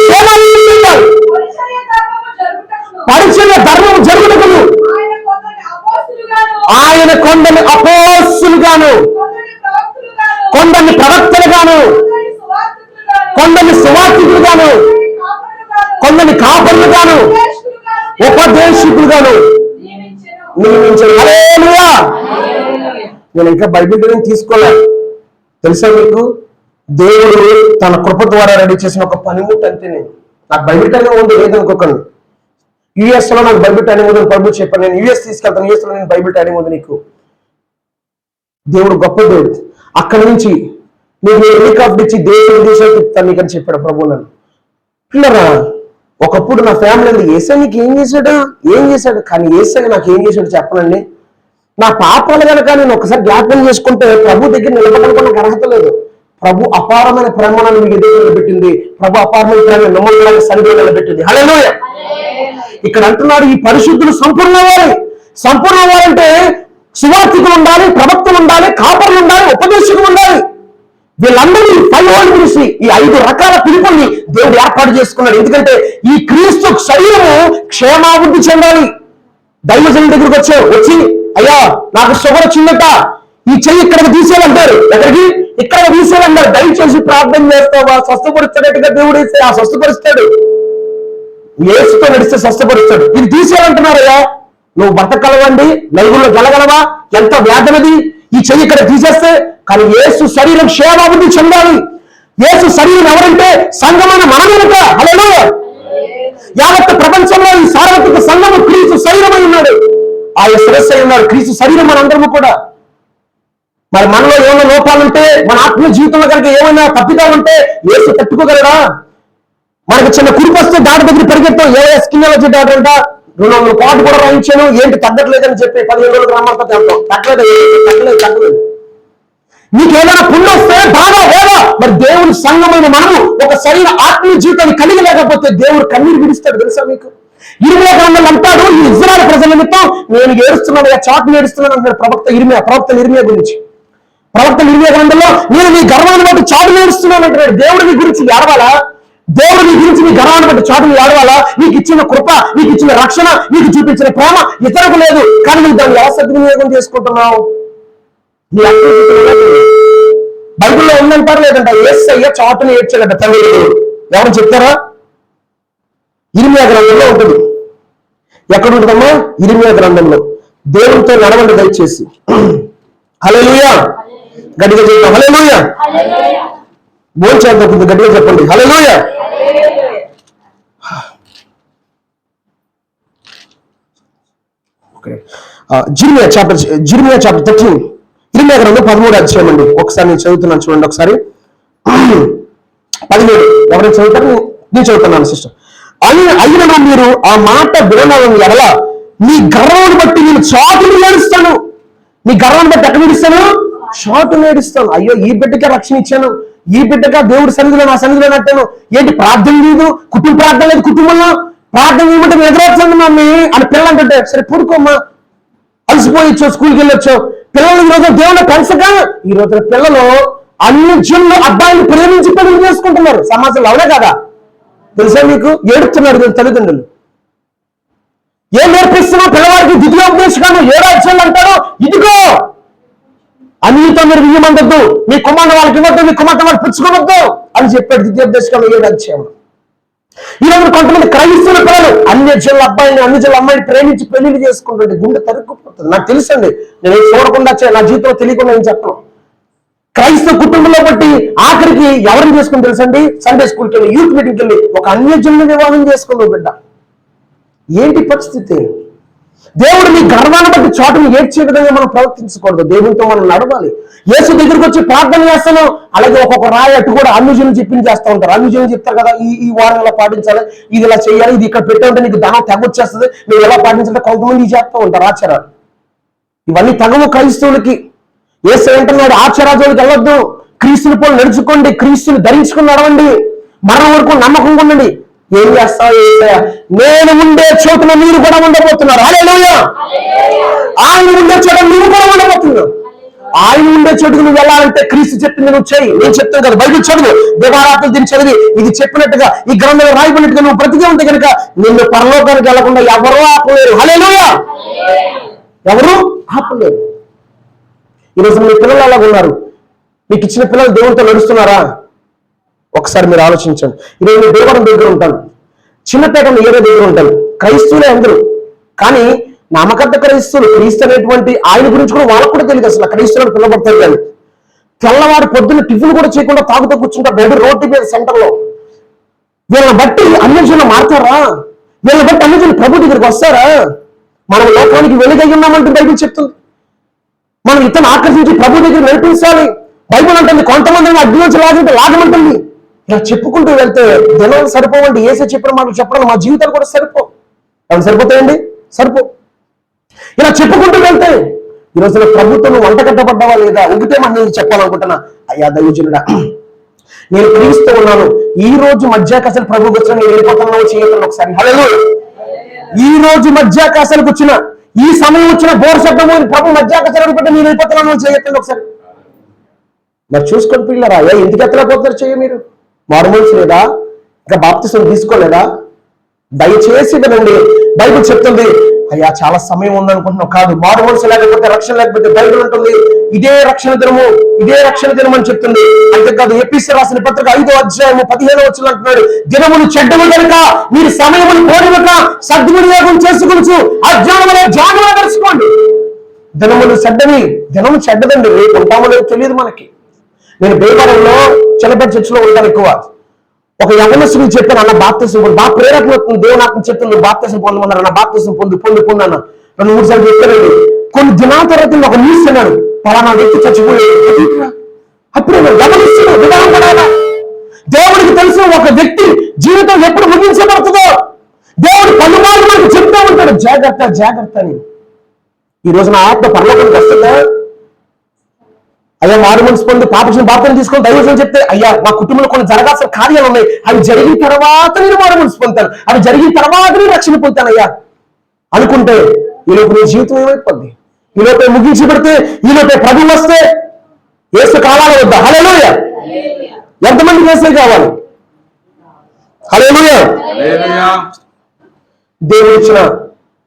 Speaker 1: పరిచర్య ధర్మము జరుగుటకును ఆయన కొందరిని అపోస్తులుగాను, కొందరిని ప్రవక్తలుగాను, కొందరిని సువార్తికులుగాను, కొందరిని కాపరులుగాను, ఉపదేశకులుగాను నియమించాడు. హల్లెలూయా. నేను ఇంకా బైబిల్ తీసుకోలే, తెలుసా మీకు? దేవుడు తన కృప ద్వారా రెడీ చేసిన ఒక పనిముట్టు అంతే. నాకు బైబిల్ టైం ఉంది లేదనుకోకండి. యుఎస్ లో నాకు బైబిల్ టైం ఉంది ప్రభు చెప్పాను. నేను యుఎస్ తీసుకెళ్తాను, యుఎస్ లో నేను బైబిల్ టైం ఉంది. నీకు దేవుడు గొప్ప దేవుడు. అక్కడి నుంచి నీకు హెలికాప్టర్ ఇచ్చి దేశాలు తిప్పుతాను నీకు అని చెప్పాడు ప్రభు. నన్ను పిల్లరా, ఒకప్పుడు నా ఫ్యామిలీ ఏసై నీకు ఏం చేశాడు కానీ ఏసై నాకు ఏం చేశాడు చెప్పనండి. నా పాపాలు కనుక నేను ఒకసారి జ్ఞాపకం చేసుకుంటే ప్రభు దగ్గర నిలబడడానికి నాకు అర్హత లేదు. ప్రభు అపారమైన ప్రేమను మీకు ఎదురు నిలబెట్టింది. ప్రభు అపారమైన ప్రేమ నమ్మకాలను సరిగ్గా నిలబెట్టింది. హల్లెలూయా. ఇక్కడ అంటున్నాడు ఈ పరిశుద్ధులు సంపూర్ణ అవ్వాలంటే సువార్తికులు ఉండాలి, ప్రవక్తలు ఉండాలి, కాపరులు ఉండాలి, ఉపదేశకులు ఉండాలి. వీళ్ళందరినీ 5 మినిస్ట్రీ, ఈ 5 రకాల పిలుపుల్ని దేవుడు ఏర్పాటు చేసుకున్నాడు. ఎందుకంటే ఈ క్రీస్తు శరీరము క్షేమాభివృద్ధి చెందాలి. దైవజనుడి దగ్గరికి వచ్చి అయ్యా నాకు షుగర్ వచ్చిందట, ఈ చెయ్యి ఇక్కడికి తీసేయాలంటారు. ఎక్కడికి? ఇక్కడ తీసేయాలంటారు. దయచేసి ప్రార్థన చేస్తావా? స్వస్థపరుస్తాడట్టుగా దేవుడు ఇస్తే ఆ స్వస్థపరుస్తాడు. యేసుతో నడిస్తే స్వస్థపరుస్తాడు. ఇది తీసేయాలంటున్నారయ్యా, నువ్వు బతకగలవండి, నలుగురిలో గెలగలవా? ఎంత వ్యాధనది ఈ చెయ్యి ఇక్కడ తీసేస్తే. కానీ యేసు శరీరం క్షేమాభివృద్ధి చెందాలి. యేసు శరీరం ఎవరంటే సంఘమైన మనమేనట. హల్లెలూయా. యావత్ ప్రపంచంలో ఈ సార్వత్రిక సంఘము క్రీస్తు శరీరమై ఉన్నాడు. ఆయన శిరస్సు అయి ఉన్నాడు. క్రీస్తు శరీరం మనందరము కూడా. మరి మనలో ఏమైనా లోపాలుంటే, మన ఆత్మీయ జీవితంలో కనుక ఏమైనా తప్పిదా ఉంటే యేసు తట్టుకోగలరా? మనకు చిన్న కురిపి వస్తే డాక్టర్ దగ్గర పరిగెత్తాం, ఏ స్కిన్ అలర్జీ డాక్టర్ అంట 200 కోట్లు కూడా రాయించాను, ఏంటి తగ్గట్లేదని చెప్పి 15 రోజులు రమ్మంతా తింటాం. తగ్గలేదు. నీకు ఏదైనా పుణ్యం వస్తే బాగా లేదా? మరి దేవుని సంఘమైన మనము ఒక సరైన ఆత్మీయ జీవితాన్ని కలిగి లేకపోతే దేవుడు కన్నీరు విడిస్తాడు. తెలుసా మీకు? ఇర్మియా గ్రంథంలో అంటాడు, ఈ ఇజ్రాయెల్ ప్రజల నిమిత్తం నేను ఏడుస్తున్నాను, చాటును ఏడుస్తున్నాను అంటాడు ప్రవక్త ఇర్మియా గురించి. ప్రవక్త ఇర్మియా గ్రంథంలో నేను నీ గర్వాన్ని బట్టి చాటును ఏడుస్తున్నాను అంటాడు. దేవుడు నీ గురించి ఏడవాలా? దేవుడు నీ గురించి నీ గర్వాన్ని బట్టి చాటును ఏడవాలా? నీకు ఇచ్చిన కృప, నీకు ఇచ్చిన రక్షణ, నీకు చూపించిన ప్రేమ ఇతరులకు లేదు, కానీ నువ్వు దాన్ని ఎలా సద్వినియోగం చేసుకుంటున్నావు? నీ బైబిల్లో ఉందంటారు లేదంట, యేసయ్య చాటును ఏడ్చాడట తల్లి. ఎవరు చెప్తారా? ఇర్మియా గ్రంథంలో ఉంటుంది. ఎక్కడ ఉంటుందమ్మా? ఇర్మియా గ్రంథంలో. దేవునితో నడవండి దయచేసి. హల్లెలూయా. గట్టిగా చెప్తాం హల్లెలూయా. భోంచేద్దాం, గట్టిగా చెప్పండి హల్లెలూయా. జిర్మియా చాప్టర్ 13, ఇర్మియా గ్రంథం 13వ అధ్యాయం అండి. ఒకసారి నేను చదువుతున్నాను చూడండి. ఒకసారి 17 ఎవరైనా చదువుతారు? నేను చదువుతున్నాను సిస్టర్. అయినా మీరు ఆ మాట వినడం ఎడల నీ గర్వాన్ని బట్టి నేను చాటును ఏడుస్తాను. నీ గర్వాన్ని బట్టి ఎక్కడ ఏడుస్తాను? చాటును ఏడుస్తాను. అయ్యో, ఈ బిడ్డకే రక్షణ ఇచ్చాను, ఈ బిడ్డగా దేవుడి సన్నిధిలో నా సన్నిధిలో నట్టాను, ఏంటి ప్రార్థన లేదు, కుటుంబ ప్రార్థన లేదు, కుటుంబంలో ప్రార్థన ఏమంటే ఎదురొచ్చాను మమ్మీ అని పిల్లలు అంటుంటే, సరే పడుకోమ్మా, అలసిపోయొచ్చు, స్కూల్కి వెళ్ళొచ్చు. పిల్లలు ఈ రోజు దేవుడు పెంచగా ఈ రోజున పిల్లలు అన్ని జన్లు అబ్బాయిని ప్రేమించి పెళ్లి చేసుకుంటున్నారు సమాజంలో. అవునే కదా? తెలుసా మీకు? ఏడుస్తున్నారు తల్లిదండ్రులు. ఏం నేర్పిస్తున్నా పిల్లవాడికి? ద్వితీయోపదేశకాండం 7వ అధ్యాయంలో అంటారు, ఇదిగో అన్నితో మీరు వియ్యమందద్దు, మీ కుమార్తె వాళ్ళకి ఇవ్వద్దు, మీ కుమార్తె వాళ్ళు పుచ్చుకోవద్దు అని చెప్పాడు ద్వితీయోపదేశకాండం 7వ అధ్యాయంలో. ఈ రోజు కొంతమంది క్రైస్తవుల పిల్లలు అన్ని జిల్లా అబ్బాయిని, అన్ని జిల్లా అమ్మాయిని ప్రేమించి పెళ్లిళ్ళు చేసుకుంటుంటే గుండె తరుక్కుపోతుంది. నాకు తెలుసండి, నేను చూడకుండా నా జీవితంలో తెలియకుండా నేను చెప్పను. క్రైస్తవ కుటుంబంలో బట్టి ఆఖరికి ఎవరిని చేసుకుని తెలుసండి? సండే స్కూల్కి వెళ్ళి, యూత్ మీటింగ్కి వెళ్ళి ఒక అన్యజనుల వివాహం చేసుకున్నావు బిడ్డ. ఏంటి పరిస్థితి? దేవుడు మీ గర్వాన్ని బట్టి చాటును ఏడ్చే విధంగా మనం ప్రవర్తించకూడదు. దేవునితో మనం నడవాలి. యేసు దగ్గరికి వచ్చి ప్రార్థన చేస్తాను, అలాగే ఒక్కొక్క రాయి అటు కూడా అన్యజనులు చెప్పింది చేస్తూ ఉంటారు. అన్యజనులు చెప్తారు కదా, ఈ వారం ఇలా పాటించాలి, ఇది ఇలా చేయాలి, ఇది ఇక్కడ పెట్టాలంటే నీకు ధనం తెగొచ్చేస్తుంది, నువ్వు ఎలా పాటించాలంటే కొంతమంది చేస్తూ ఉంటారు ఆచారాలు. ఇవన్నీ తగవు క్రైస్తవులకి. యేసు అంటున్నాడు, ఆచారాజులకు వెళ్ళొద్దు, క్రీస్తుని పోలు నడుచుకోండి, క్రీస్తుని ధరించుకుని నడవండి, మరణం వరకు నమ్మకం ఉండండి. ఏం చేస్తావు? నేను ఉండే చోటున మీరు కూడా ఉండబోతున్నారు. హల్లెలూయా. ఆయన ఉండే చోట నువ్వు కూడా ఉండబోతున్నావు. ఆయన ఉండే చోటుకు నువ్వు వెళ్ళాలంటే క్రీస్తు చెప్పింది నువ్వు చేయి. నేను చెప్తాను కదా, బైబిల్ చదువు, దేవారాత్రులు దీన్ని చదివి ఇది చెప్పినట్టుగా ఈ గ్రంథంలో రాయబడినట్టుగా నువ్వు బ్రతికే ఉంటే కనుక నిన్ను పరలోకానికి వెళ్లకుండా ఎవరూ ఆపలేరు. హల్లెలూయా. ఎవరు ఆపలేరు. ఈరోజు మీ పిల్లలు అలాగ ఉన్నారు. మీకు ఇచ్చిన పిల్లలు దేవునితో నడుస్తున్నారా? ఒకసారి మీరు ఆలోచించండి. ఈరోజు నేను దేవరం దగ్గర ఉంటాను, చిన్నపేటలో ఏదో దగ్గర ఉంటాను, క్రైస్తవులే అందరూ, కానీ నామకర్త క్రైస్తవులు, క్రీస్తు అనేటువంటి ఆయన గురించి కూడా వాళ్ళకు కూడా తెలియదు అసలు క్రైస్తవులను పిల్లబడతారు. కానీ తెల్లవారు పొద్దున్న టిఫిన్ కూడా చేయకుండా తాగుతూ కూర్చుంటారు బయట రోడ్డు మీద సెంటర్లో. వీళ్ళని బట్టి అన్యజనులు మారుతారా? వీళ్ళని బట్టి అన్యజనులు ప్రభు దగ్గరికి వస్తారా? మనం లోకానికి వెలుగై ఉన్నామంటూ బైబిల్ చెప్తుంది. మనం ఇతను ఆకర్షించి ప్రభు దగ్గర నడిపించాలి. బైబిల్ అంటుంది కొంతమంది అగ్నించి లాగమంటుంది. ఇలా చెప్పుకుంటూ వెళ్తే దినం సరిపోవండి. ఏసే చెప్పిన మాటలు చెప్పడం మా జీవితాలు కూడా సరిపో. అవి సరిపోతాయండి? సరిపో. ఇలా చెప్పుకుంటూ వెళ్తే ఈ రోజున ప్రభుత్వం వంట కట్టబడ్డావా లేదా? ఒకటే మాట నేను చెప్పాలనుకుంటున్నా, అయ్యా దైవజనుడా, నేను క్రీస్తూ ఉన్నాను, ఈ రోజు మధ్యాకాశాలు ప్రభుకి వచ్చిన నేను వెళ్ళిపోతున్నావు చేయకుండా ఒకసారి. హల్లెలూయా. ఈ రోజు మధ్యాకాశాలకు వచ్చిన, ఈ సమయం వచ్చిన బోర్ శబ్దము ప్రభు మధ్యాకాశాలు అడిగిపోతే నేను వెళ్ళిపోతున్నాను చేయకుండా ఒకసారి. మరి చూసుకొని పిల్లరా, ఎందుకు ఎత్తలేకపోతారు చెయ్యి మీరు? మారుమనసు లేదా? ఇంకా బాప్తిసం తీసుకోలేదా? దయచేసి వినండి, బైబిల్ చెప్తుంది. అయ్యా చాలా సమయం ఉందనుకుంటున్నావు, కాదు. మారుమనసు లేకపోతే రక్షణ లేకపోతే బైబిల్ ఉంటుంది ఇదే రక్షణ దినము, ఇదే రక్షణ దినం అని చెప్తుంది. అంతేకాదు ఎపిసి రాసిన పత్రిక 5వ అధ్యాయము 15వ వచనం అంటున్నాడు, దినములు చెడ్డము కనుక మీరు సమయమును కోరిక సద్వినియోగం చేసుకోవచ్చు, అజ్ఞానములే జ్ఞానముగా తెలుసుకోండి. దినములు చెడ్డవి, దినము చెడ్డదండి, రేపు ఉంటామో లేదో తెలియదు మనకి. నేను బేవరంలో చిన్నపేట చర్చిలో ఉంటాను ఎక్కువ. ఒక యవనస్తుడికి చెప్పాను, అన్న బాప్తిసం పొందు, బాగా ప్రేరణ అవుతుంది, దేవుని ఆత్మ చెప్తుంది, నువ్వు బాప్తిసం పొందమన్నారు, అన్న బాప్తిసం పొందు అన్న 2-3 సార్లు చెప్పానండి. కొన్ని దినాల తర్వాత ఒక న్యూస్ అన్నాడు, పలానా వ్యక్తి చచ్చిపోయాడు. అప్పుడు యవనస్తుడు విధానం పడాలా? దేవుడికి తెలుసు ఒక వ్యక్తి జీవితం ఎప్పుడు ముగించబడుతుందో. దేవుడు పలుమార్లు మనకు చెప్తూ ఉంటాడు, జాగ్రత్త జాగ్రత్త అని. ఈ రోజు నా ఆత్మ పరలోకానికి వస్తుందా? అయ్యా మారు మనసు పొంది పాపం బాప్తిసం తీసుకొని దైవజనం చెప్తే, అయ్యా మా కుటుంబంలో కొన్ని జరగాల్సిన కార్యాలు ఉన్నాయి, అవి జరిగిన తర్వాత నేను మారు మనసు పొందుతాను, అవి జరిగిన తర్వాత నేను రక్షణ పొందుతాను అయ్యా అనుకుంటే, ఈలోపు నీ జీవితం ఏమైపోద్ది? ఈలోపే ముగించి పెడితే, ఈలోపే ప్రభు వస్తే యేసు కావాలా వద్దా? హల్లెలూయా. ఎంతమందికి యేసే కావాలి? హల్లెలూయా. దేవుడు ఇచ్చిన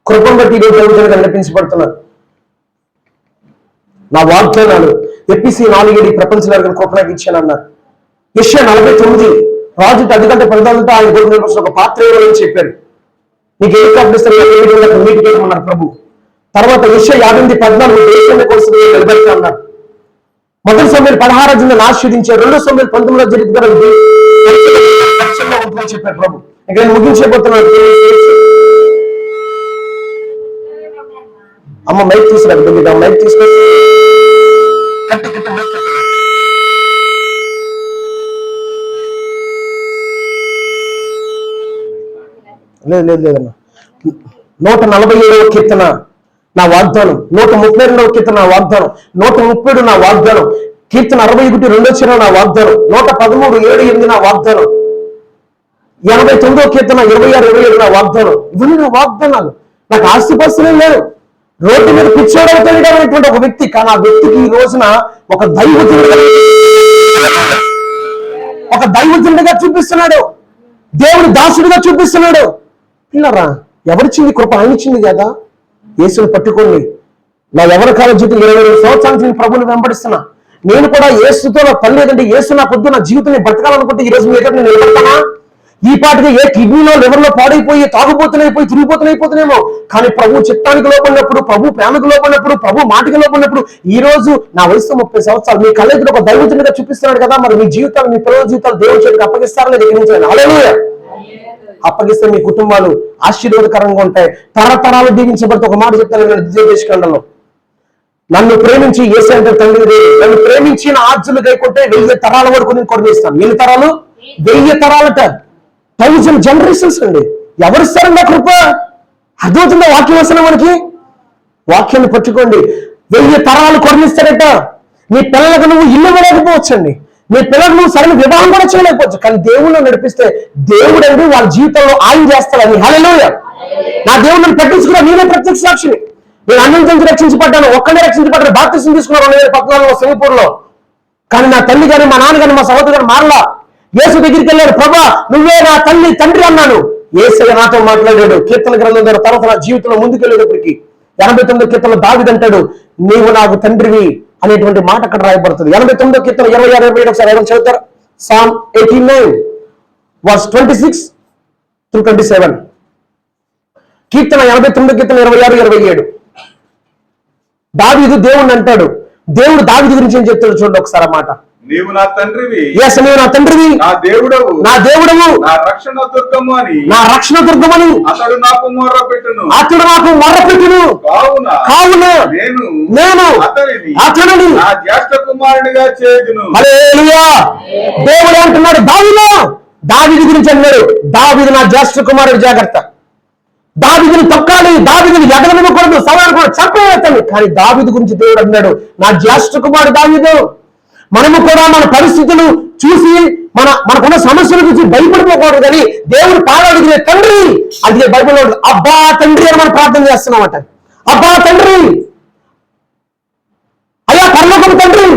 Speaker 1: కృపను బట్టి దేవుడు కనిపించబడుతున్నారు. నా వాగ్దానాలు ఎపిసి 4:7 ప్రపంచంలో కృపణకి ఇచ్చానన్నారు. యెషయా 49 రాజు 10 గంటల పరిధానంతో ఆయన గొప్ప ఒక పాత్ర అని చెప్పారు. నీకు ఏ కాపిస్తారు మీటికి అన్నారు ప్రభు. తర్వాత యెషయా 58:14 దేశాన్ని కోసం నిలబెడతా అన్నారు. మొదటి సమయంలో 16 ఆశీర్వదించారు, 2 సమయంలో 19 జరిగిందని చెప్పారు ప్రభు. ఇక నేను ముగించబోతున్నాను. అమ్మ మైక్ తీసుకురా, మైక్ తీసుకుని లేదన్నా. 147వ కీర్తన నా వాగ్దానం, 132వ కీర్తన నా వాగ్దానం, 137 నా వాగ్దానం, కీర్తన 61:2 నా వాగ్దానం, 113:7-8 నా వాగ్దానం, 89వ కీర్తన 26:27 నా వాగ్దానం. ఇవన్నీ నా వాగ్దానాలు. నాకు ఆస్తిపస్తులే లేరు, రోడ్డు మీద కూర్చోవడమైనటువంటి ఒక వ్యక్తి, కానీ ఆ వ్యక్తికి ఈ రోజున ఒక దైవజనుడిగా చూపిస్తున్నాడు, దేవుడి దాసుడిగా చూపిస్తున్నాడు. పిల్లరా, ఎవరిచ్చింది కృప? ఆయన ఇచ్చింది కదా. యేసుని పట్టుకోండి. నా ఎవరి కాల జీవితం 22 సంవత్సరాల నేను ప్రభుని వెంబడిస్తున్నా. నేను కూడా యేసుతో నా పని లేదంటే, యేసు నా పొద్దు నా జీవితాన్ని బ్రతకాలనుకుంటే ఈ రోజు మీ దగ్గర నేను నిలబడతానా? ఈ పాటికి ఏ కిడ్నీలో లివర్లో పాడైపోయి తాగుబోతున్నైపోయి తిరిగిపోతున్నైపోతున్నామో, కానీ ప్రభు చిత్తానికి లోపడినప్పుడు, ప్రభు ప్రేమకు లోపడినప్పుడు, ప్రభు మాటకి లోపడినప్పుడు, ఈ రోజు నా వయసు 30 సంవత్సరాలు మీ కళ్ళెదురు ఒక దైవజనుడిగా చూపిస్తున్నాడు కదా. మరి మీ జీవితాలు, మీ పిల్లల జీవితాలు దేవుడి చేతికి అప్పగిస్తారని గ్రహించండి. హల్లెలూయా. అప్పగిస్తే మీ కుటుంబాలు ఆశీర్వాదకరంగా ఉంటాయి, తరతరాలు దీవించబడితే. ఒక మాట చెప్తాను, ద్వితీయోపదేశకాండంలో, నన్ను ప్రేమించి యేసు అంటే తండ్రి, నన్ను ప్రేమించిన ఆజ్ఞలు గైకొంటే 1000 తరాల వరకు నేను కొరవేస్తాను. ఎన్ని తరాలు? 1000 తరాలట. 1000 జనరేషన్స్ అండి. ఎవరిస్తారండి ఆ కృప? అర్థమవుతుందా వాక్యం వస్తున్నా మనకి? వాక్యాన్ని పట్టుకోండి. 1000 తరాలు కొరనిస్తాడట. నీ పిల్లలకు నువ్వు ఇల్లు ఇవ్వలేకపోవచ్చండి, నీ పిల్లలకు నువ్వు సరైన వివాహం కూడా చేయలేకపోవచ్చు, కానీ దేవుళ్ళు నడిపిస్తే దేవుడు అండి వాళ్ళ జీవితంలో ఆయన చేస్తాడని. హల్లెలూయా. నా దేవుడు నన్ను పట్టించుకున్నా, నేనే ప్రత్యక్ష సాక్షిని. నేను అన్నం నుంచి రక్షించబడ్డాను, ఒక్కడే రక్షించబడ్డాను. బాప్తిసం తీసుకున్నాను 2014లో సింగపూర్లో. కానీ నా తల్లి కానీ మా నాన్న కానీ మా సహోదరు కానీ మారలా. యేసు దగ్గరికి వెళ్ళాడు, ప్రభా నువ్వే నా తల్లి తండ్రి అన్నాను. యేసయ్య నాతో మాట్లాడాడు. కీర్తన గ్రంథం ద్వారా తర్వాత నా జీవితంలో ముందుకెళ్ళేటప్పటికి 89వ కీర్తనలో దావీదు అంటాడు, నీవు నాకు తండ్రివి అనేటువంటి మాట అక్కడ రాయబడుతుంది. 89వ కీర్తన 26-27 ఒకసారి చదువుతారు. Psalm 89 verse 26-27. కీర్తన 89వ కీర్తన 26-27. దావీదు దేవుణ్ణి అంటాడు. దేవుడు దావీదు గురించి ఏం చెప్తాడు చూడండి ఒకసారి మాట.
Speaker 2: నీవు నా తండ్రివి,
Speaker 1: నీవు నా తండ్రివి,
Speaker 2: నా దేవుడవు,
Speaker 1: నా దేవుడవు,
Speaker 2: నా రక్షణ దుర్గము అని,
Speaker 1: నా రక్షణ దుర్గమని
Speaker 2: అతడు నాకు మొర్రపెట్టును,
Speaker 1: కావున నేను అతనిని
Speaker 2: నా జ్యేష్ఠ కుమారునిగా చేయుదును.
Speaker 1: హల్లెలూయా. దేవుడు అంటున్నాడు దావీదు గురించి అన్నాడు, దావీదు నా జ్యేష్ఠ కుమారుడు, జాగ్రత్త. దావీదుని తొక్కాలి, దావీదుని ఎగరనివ్వకూడదు, సవాలు కూడా చంపేస్తాను. కానీ దావీదు గురించి దేవుడు అన్నాడు, నా జ్యేష్ఠ కుమారుడు దావీదు. మనము కూడా మన పరిస్థితులు చూసి మనకున్న సమస్యల గురించి భయపడిపోకూడదు, కానీ దేవుడు పాలడిగిన తండ్రి అడిగే బైబిల్లో అబ్బా తండ్రి అని మనం ప్రార్థన చేస్తున్నామట. అబ్బా తండ్రి, అయ్యా పరలోకపు తండ్రి,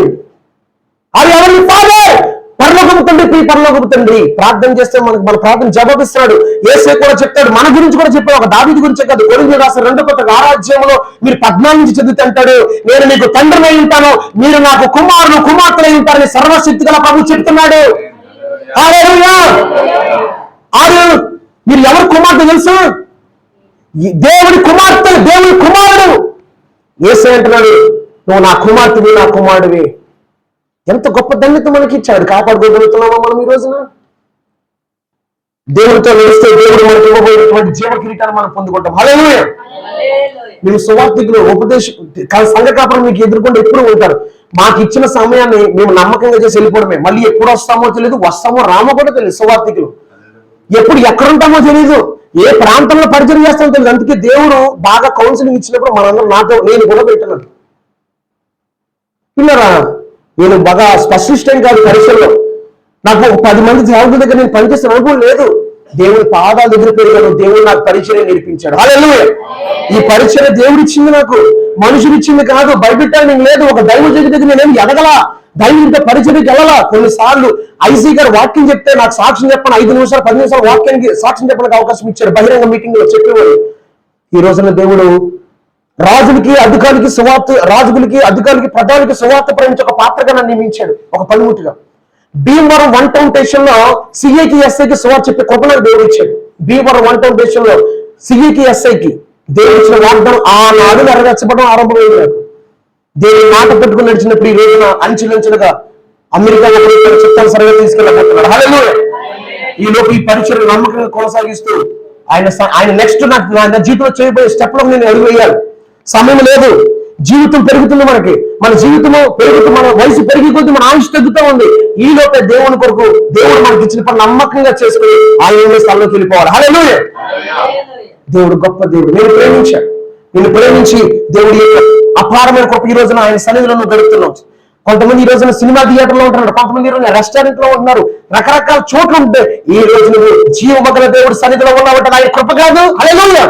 Speaker 1: అది ఎవరిని ఫాదర్, పరలోకపు తండ్రి, పరలోకపు తండ్రి. ప్రార్థన చేస్తే మనకు మన ప్రార్థన జవాబిస్తున్నాడు. యేసే కూడా చెప్తాడు, మన గురించి కూడా చెప్పాడు. ఒక దావీదు గురించి కాదు, కొరింథీయులకు రాసిన 2:6 మీరు 14 నుంచి చదివితే అంటాడు, నేను మీకు తండ్రినై ఉంటాను, మీరు నాకు కుమారులు కుమార్తెలై ఉంటారని సర్వశక్తి గల ప్రభు చెప్తున్నాడు. హల్లెలూయా. మీరు ఎవరు కుమార్తె తెలుసు? దేవుడి కుమార్తె, దేవుడి కుమారుడు. యేసే అంటున్నాడు, నువ్వు నా కుమార్తెవి, నా కుమారుడివి. ఎంత గొప్ప ధన్యత మనకి ఇచ్చాడు. కాపాడుకోగలుగుతున్నామా మనం ఈ రోజున? దేవుడితో వేస్తే దేవుడు మనకి ఇవ్వబోయేటువంటి జీవ కిరీటాన్ని మనం పొందుకుంటాం. హల్లెలూయా. మేము సువార్థికులు సంఘ కాపురం మీకు ఎదుర్కొంటే ఎప్పుడు ఉంటారు. మాకు ఇచ్చిన సమయాన్ని మేము నమ్మకంగా చేసి వెళ్ళిపోవడమే. మళ్ళీ ఎప్పుడు వస్తామో తెలియదు, వస్తామో రామో కూడా తెలియదు. సువార్థికులు ఎప్పుడు ఎక్కడుంటామో తెలియదు, ఏ ప్రాంతంలో పరిచయం చేస్తామో తెలియదు. అందుకే దేవుడు బాగా కౌన్సిలింగ్ ఇచ్చినప్పుడు మనందరం నాతో నేను కూడా పెట్టినాను. పిల్లరా, నేను బాగా స్పెషలిస్ట్ ఏం కాదు పరీక్షల్లో. నాకు 10 మంది సేవకుల దగ్గర నేను పనిచేస్తాను అనుకోవడం లేదు. దేవుడి పాదాల దగ్గర పెరిగాను. దేవుడు నాకు పరిచయం నేర్పించాడు. హల్లెలూయా. ఈ పరిచయం దేవుడు ఇచ్చింది, నాకు మనుషులు ఇచ్చింది కాదు. బైబిల్ టైమింగ్ లేదు. ఒక దైవజనుడి దగ్గర నేనేం ఎదగలా, దైవిక పరిచయకి వెళ్ళాలా. కొన్నిసార్లు ఐసీ గారు వాక్యం చెప్తే నాకు సాక్ష్యం చెప్పని 5 నిమిషాలు 10 నిమిషాలు వాక్యానికి సాక్ష్యం చెప్పడానికి అవకాశం ఇచ్చాడు. బహిరంగ మీటింగ్ లో చెప్పేవాడు. ఈ రోజున దేవుడు రాజులకి అధికారికి రాజులకి అధికారికి ప్రధానికి సువార్త ప్రయాణించి ఒక పాత్రగా నన్ను నియమించాడు, ఒక పనిముట్టుగా. భీమవరం 1 టౌన్ స్టేషన్ లో సిఐకి ఎస్ఐకి సువార్త చెప్పే కృపణకు దేవుడు ఇచ్చాడు. భీమవరం 1 టౌన్ స్టేషన్ లో సిఐకి ఎస్ఐకి దేవుడు ఇచ్చిన వాగ్దానం ఆనాడు నెరవేర్చబడడం ఆరంభమైంది. నాకు దేవుడు మాట పెట్టుకుని నడిచినప్పుడు ఈ రోజున అంచెలంచెలుగా అమెరికా చిత్తాలు సరిగా తీసుకెళ్ళబోతున్నాడు. హల్లెలూయా. ఈ లోపు ఈ పరిచయం నమ్మకంగా కొనసాగిస్తూ ఆయన నెక్స్ట్ నా జీవితంలో చేయబోయే స్టెప్ లో నేను అడుగు వేయాలి. సమయం లేదు, జీవితం పెరుగుతుంది. మన జీవితంలో పెరుగుతూ మన వయసు పెరిగి కొద్ది మన ఆయుష్ తగ్గుతూ ఉంది. ఈ లోపే దేవుని కొరకు దేవుడు మనకి ఇచ్చిన పని నమ్మకంగా చేసుకుని ఆయన స్థలంలోకి వెళ్ళిపోవాలి. హల్లెలూయా. దేవుడు గొప్ప దేవుడు. నేను ప్రేమించి దేవుడి యొక్క అపారమైన కృప ఈ రోజున ఆయన సన్నిధిలో గడుపుతున్నాం. కొంతమంది ఈ రోజున సినిమా థియేటర్ లో ఉంటున్నారు, కొంతమంది ఈ రోజున రెస్టారెంట్ లో ఉంటున్నారు, రకరకాల చోట్ల ఉంటాయి. ఈ రోజు నువ్వు జీవమగల దేవుడు సన్నిధిలో ఉన్నావంటే ఆయన కృప కాదు. హల్లెలూయా.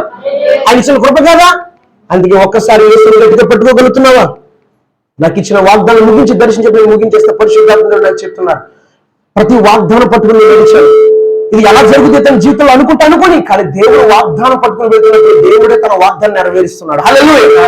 Speaker 1: ఆయన ఇచ్చిన కృప కాదా? అందుకే ఒక్కసారి యేసుని గట్టిగా పెట్టుకోగలుగుతున్నావా? నాకు ఇచ్చిన వాగ్దానం ముగించి దర్శించి ముగించేస్తే పరిశుద్ధాత్మ నాకు చెప్తున్నారు, ప్రతి వాగ్దానం పట్టుకుని నడిచాడు. ఇది ఎలా జరుగుతుంది తన జీవితంలో అనుకోని, కానీ దేవుడు వాగ్దానం పట్టుకుని వెళ్తున్నప్పుడు దేవుడే తన వాగ్దానం నెరవేరుస్తున్నాడు. హల్లెలూయా.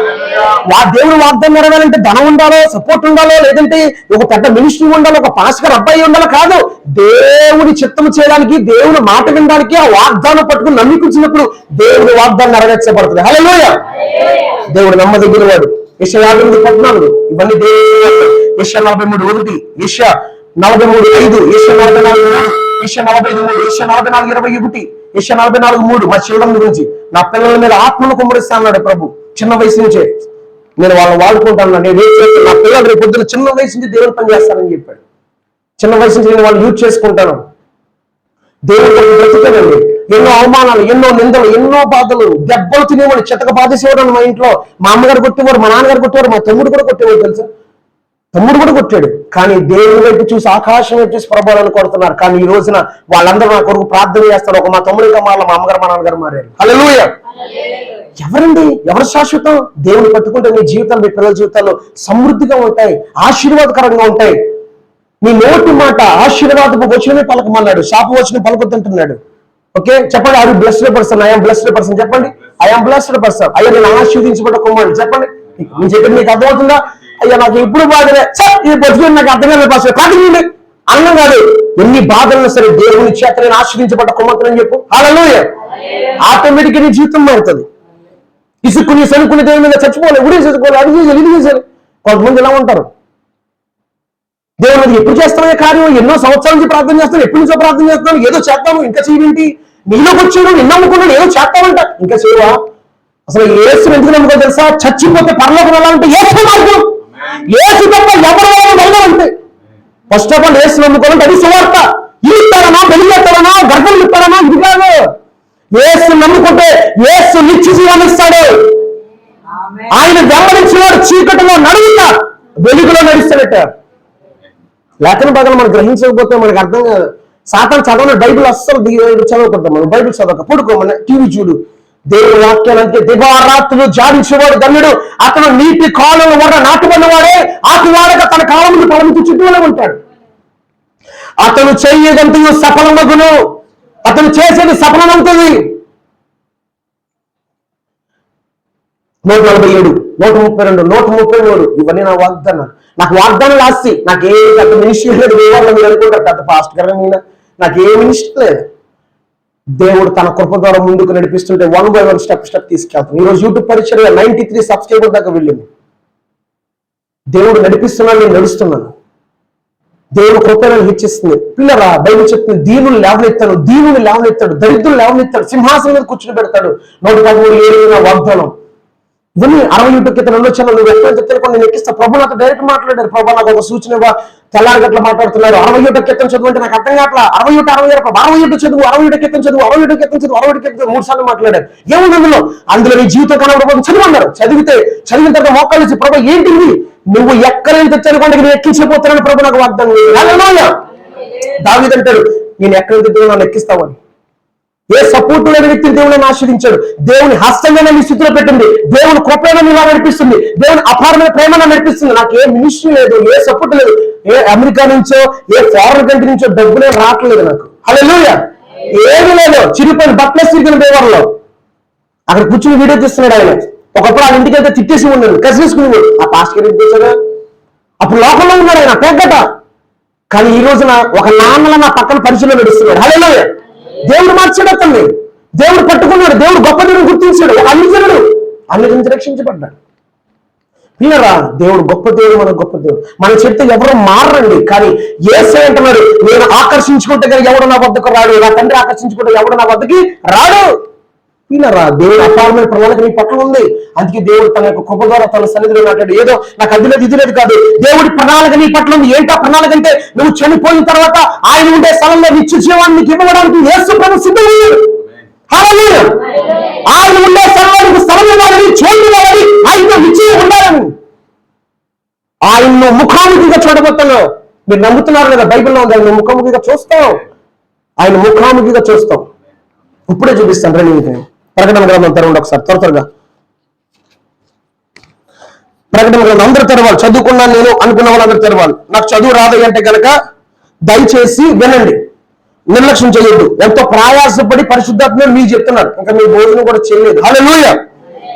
Speaker 1: దేవుడు వాగ్దానం నెరవేరాలంటే ధనం ఉండాలో, సపోర్ట్ ఉండాలో, లేదంటే ఒక పెద్ద మినిస్ట్రీ ఉండాలో, ఒక పాస్టర్ అబ్బాయి ఉండాలో కాదు. దేవుడి చిత్తము చేయడానికి, దేవుని మాట వినడానికి ఆ వాగ్దానం పట్టుకుని నమ్మికుంచినప్పుడు దేవుడి వాగ్దానం నెరవేర్చబడుతుంది. హల్లెలూయా. దేవుడు నమ్మదగిన వాడు. యెషయా 58:14 ఇవన్నీ దేవుడు. యెషయా 43:1, యెషయా 43:5, యెషయా 44:3, యెషయా 45:3, యెషయా 44:21, యెషయా 44:3. మా చిల్డ్రన్ గురించి, నా పిల్లల మీద ఆత్మను కుమ్మరిస్తా అన్నాడు ప్రభు. చిన్న వయసు నుంచే నేను వాళ్ళని వాడుకుంటాను. నేను ఏం చేస్తాను, నా పిల్లలు రేపు పొద్దున చిన్న వయసు నుంచి దేవుని పని చేస్తానని చెప్పాడు. చిన్న వయసు నుంచి నేను వాళ్ళు యూజ్ చేసుకుంటాను. దేవుడు బ్రతుకుతానండి. ఎన్నో అవమానాలు, ఎన్నో నిందలు, ఎన్నో బాధలు, దెబ్బలు తినేవాడు, చెత్తక బాధేసేవాడు. మా ఇంట్లో మా అమ్మగారు కొట్టేవారు, మా నాన్నగారు కొట్టేవారు, మా తమ్ముడు కూడా కొట్టేవాడు. తెలుసా, తమ్ముడు కూడా కొట్టాడు. కానీ దేవుని వైపు చూసి, ఆకాశం వైపు చూసి ప్రభావాలను కొడుతున్నారు. కానీ ఈ రోజున వాళ్ళందరూ నా కొరకు ప్రార్థన చేస్తారు. ఒక మా తమ్ముడు ఇంకా మా అమ్మగారు మా నాన్నగారు మారారు. హల్లెలూయా. ఎవరండి, ఎవరు శాశ్వతం? దేవుని పట్టుకుంటే మీ జీవితాలు, మీ పిల్లల జీవితాల్లో సమృద్ధిగా ఉంటాయి, ఆశీర్వాదకరంగా ఉంటాయి. మీ నోటి మాట ఆశీర్వాదపు వచనమే పలకమన్నాడు, శాప వచనం పలకొద్దంటున్నాడు. ఓకే, చెప్పండి. Are you blessed person? I'm blessed person. చెప్పండి, ఐఎమ్ బ్లెస్డ్ పర్సన్. అయ్యా నేను ఆశీర్వదించబడ్డ కుమారుడు. చెప్పండి, నేను చెప్పండి. మీకు అర్థమవుతుందా? అయ్యా నాకు ఎప్పుడు బాధలే, ఈ బతుకు నాకు అర్థం కాలేదు పాస్టర్. కాదు అన్నం కాదు, ఎన్ని బాధలను సరే దేవుని చేత నేను ఆశీర్వదించబడ్డ కుమార్తెని చెప్పు. హల్లెలూయా. ఆటోమేటిక్ గా జీవితం మారుతుంది. ఇసుక్కుని సనుకుని దేవుని మీద చచ్చిపోవాలి, ఉడి చచ్చిపోవాలి, అది చేయాలి, ఇది చేయాలి. కొంతమంది ఇలా ఉంటారు. దేవుని మీద ఎప్పుడు చేస్తామే కార్యం, ఎన్నో సంవత్సరాల నుంచి ప్రార్థన చేస్తాను, ఎప్పటి నుంచో ప్రార్థన చేస్తాను, ఏదో చేస్తాము, ఇంకా చేయవేంటి, నీలోకి వచ్చాడు, నిన్న నమ్ముకున్నాడు, ఏదో చేస్తామంట, ఇంకా చేయవా? అసలు యేసుని ఎందుకు నమ్ముకో తెలుసా? చచ్చిపోతే పరలోకం వెళ్ళాలంటే యేసు మార్గం. యేసు తప్ప ఎవరి వల్ల వెళ్ళాలంటే ఫస్ట్ ఆఫ్ ఆల్ యేసు నమ్ముకోవాలంటే అది సువార్త. ఇస్తాడనా, పెళ్ళిస్తాడనా, గర్భం ఇస్తాడనా, ఇది కాదు. యేసు నమ్ముకుంటే యేసు నిత్య జీవాన్ని ఇస్తాడు. ఆయన వెంబడించినాడు, చీకటిలో నడుస్తా వెలుగులో నడుస్తాడట. లేఖన భాగాలు మనం గ్రహించకపోతే మనకు అర్థం కాదు. సాతాను చదవని బైబిల్ అస్సలు చదవకూడదు. మనం బైబిల్ చదవక పడుకోమని టీవీ చూడు. దేవుని వాక్యాలంటే దివారాత్రులు జాడించేవాడు ధన్యుడు, అతను నీటి కాలంలో వర నాటుబడినవాడే, ఆకువాడక తన కాలం ముందు పడమికి చుట్టూనే ఉంటాడు. అతను చెయ్యేదంటూ సఫలమగును, అతను చేసేది సఫలమవుతుంది. 147, 132, 133 ఇవన్నీ నా వాగ్దానాలు. నాకు వాగ్దానాలు ఆస్తి. నాకు ఏ పెద్ద మినిస్ట్రీ లేదు. మీరు అనుకుంటారు పెద్ద పాస్ట్ గారు మీద నాకు ఏ మినిస్ట్రీ లేదు. దేవుడు తన కృప ద్వారా ముందుకు నడిపిస్తుంటే 1 by 1 స్టెప్ తీసుకెళ్తాను. ఈరోజు యూట్యూబ్ పరిచర్య 93 సబ్స్క్రైబర్ దాకా వెళ్ళింది. దేవుడు నడిపిస్తున్నాను, నేను నడుస్తున్నాను. దేవుడు కృపలను హెచ్చిస్తుంది. పిల్లరా, బైబిల్ చెప్తుంది దీనులు లేవనెత్తాడు, దరిద్రులు లేవనెత్తాడు, సింహాసనం మీద కూర్చుని పెడతాడు. 113 వాగ్దానం. ఇవన్నీ 61 క్రితం వచ్చాను. నువ్వు ఎక్కడ చెప్తాను నేను ఎక్కిస్తా. ప్రభు నాతో డైరెక్ట్ మాట్లాడారు. ప్రభు నాకు ఒక సూచన తెల్లారి గట్ల మాట్లాడుతున్నారు. 61 క్రితం చదువు అంటే నాకు అర్థం కావట్లా. 61 చదువు, 61 క్రితం చదువు, 61 క్రితం చదువు, 61 క్రితం 3 సార్లు మాట్లాడారు. ఏముంది అందులో నీ జీవితం కనబడబోతుంది. చదువన్నారు. చదివిన తర్వాత మోకాలు ఇచ్చి ప్రభు ఏంటిది నువ్వు ఎక్కడైతే తెచ్చనుకోండి నేను ఎక్కించబోతున్నాను ప్రభు నాకు వాగ్దానం. దావీదంటాడు నేను ఎక్కడైతే దేవుడు నన్ను ఎక్కిస్తావని. ఏ సపోర్ట్ లేని వ్యక్తిని దేవుని ఆశ్రయించాడు. దేవుని హస్తంగా నీ స్థితిలో పెట్టింది. దేవుని కృపను ఇలా నడిపిస్తుంది. దేవుని అపారమైన ప్రేమను నడిపిస్తుంది. నాకు ఏ మినిస్ట్రీ లేదు, ఏ సపోర్ట్ లేదు. ఏ అమెరికా నుంచో ఏ ఫారెన్ కంట్రీ నుంచో డబ్బులే రావట్లేదు నాకు. హల్లెలూయా. ఏమీ లేదు. చిరిపోయిన బట్టలు సిరిగిన దేవాలలో అక్కడ కూర్చుని వీడియో తీస్తున్నాడు ఆయన. ఒకప్పుడు ఆ ఇంటికి అయితే తిట్టేసి ఉన్నాడు, కసిరేసుకుని ఆ పాస్టర్ ఇంటికి వచ్చాడా. అప్పుడు లోకంలో ఉన్నాడు ఆయన పెద్దట. కానీ ఈ రోజున ఒక నాన్నల నా పక్కన పరిచయంలో నడుస్తున్నాడు. హల్లెలూయా. దేవుడు మార్చాడు అతన్ని. దేవుడు పట్టుకున్నాడు. దేవుడు గొప్ప దేవుడు గుర్తించాడు. ఒక అన్నిజనుడు అన్నిజనుడు రక్షించబడ్డాడు. పిల్లరా, దేవుడు గొప్ప దేవుడు, మన గొప్ప దేవుడు. మనం చెప్తే ఎవరు మారండి. కానీ యేసయ్య అంటున్నాడు నేను ఆకర్షించుకుంటే కానీ ఎవడు నా వద్దకు రాడు, నా తండ్రి ఆకర్షించుకుంటే ఎవడు నా వద్దకి రాడు. పిల్లరా, దేవుడు అపారమైన ప్రణాళిక నీ పట్ల ఉంది. అందుకే దేవుడు తన యొక్క కృప ద్వారా తన సన్నిధిలో మాట్లాడు. ఏదో నాకు అది లేదు ఇది లేదు కాదు. దేవుడి ప్రణాళిక నీ పట్ల ఉంది. ఏంటా ప్రణాళిక అంటే నువ్వు చనిపోయిన తర్వాత ఆయన ఉండే స్థలంలో నిత్య జీవాన్ని నీకు ఇవ్వడానికి యేసు ప్రభు సిద్ధమయ్యాడు. హల్లెలూయా. ఆయన ఉండే స్థలంలో నీకు స్థలం ఇవ్వాలని, చోటు ఇవ్వాలని, ఆయనతో నిశ్చయం ఉండాలని. ఆయన్ను ముఖాముఖిగా చూడబోతున్నావు. మీరు నమ్ముతున్నారు కదా, బైబిల్లో ఉంది. ఆయన ముఖాముఖిగా చూస్తావు. ఆయన ముఖాముఖిగా చూస్తావు. ఇప్పుడే చూపిస్తాను రండి. ప్రకటన గ్రంథం తెరవండి ఒకసారి త్వరగా. ప్రకటన గ్రంథం అందరూ తెరవాలి. చదువుకున్నాను నేను అనుకున్న వాళ్ళు అందరూ తెరవాలి. నాకు చదువు రాదు అంటే కనుక దయచేసి వినండి, నిర్లక్ష్యం చేయొద్దు. ఎంతో ప్రయాసపడి పరిశుద్ధాత్మని మీకు చెప్తున్నాడు. ఇంకా మీ భోజనం కూడా చేయలేదు. హల్లెలూయా.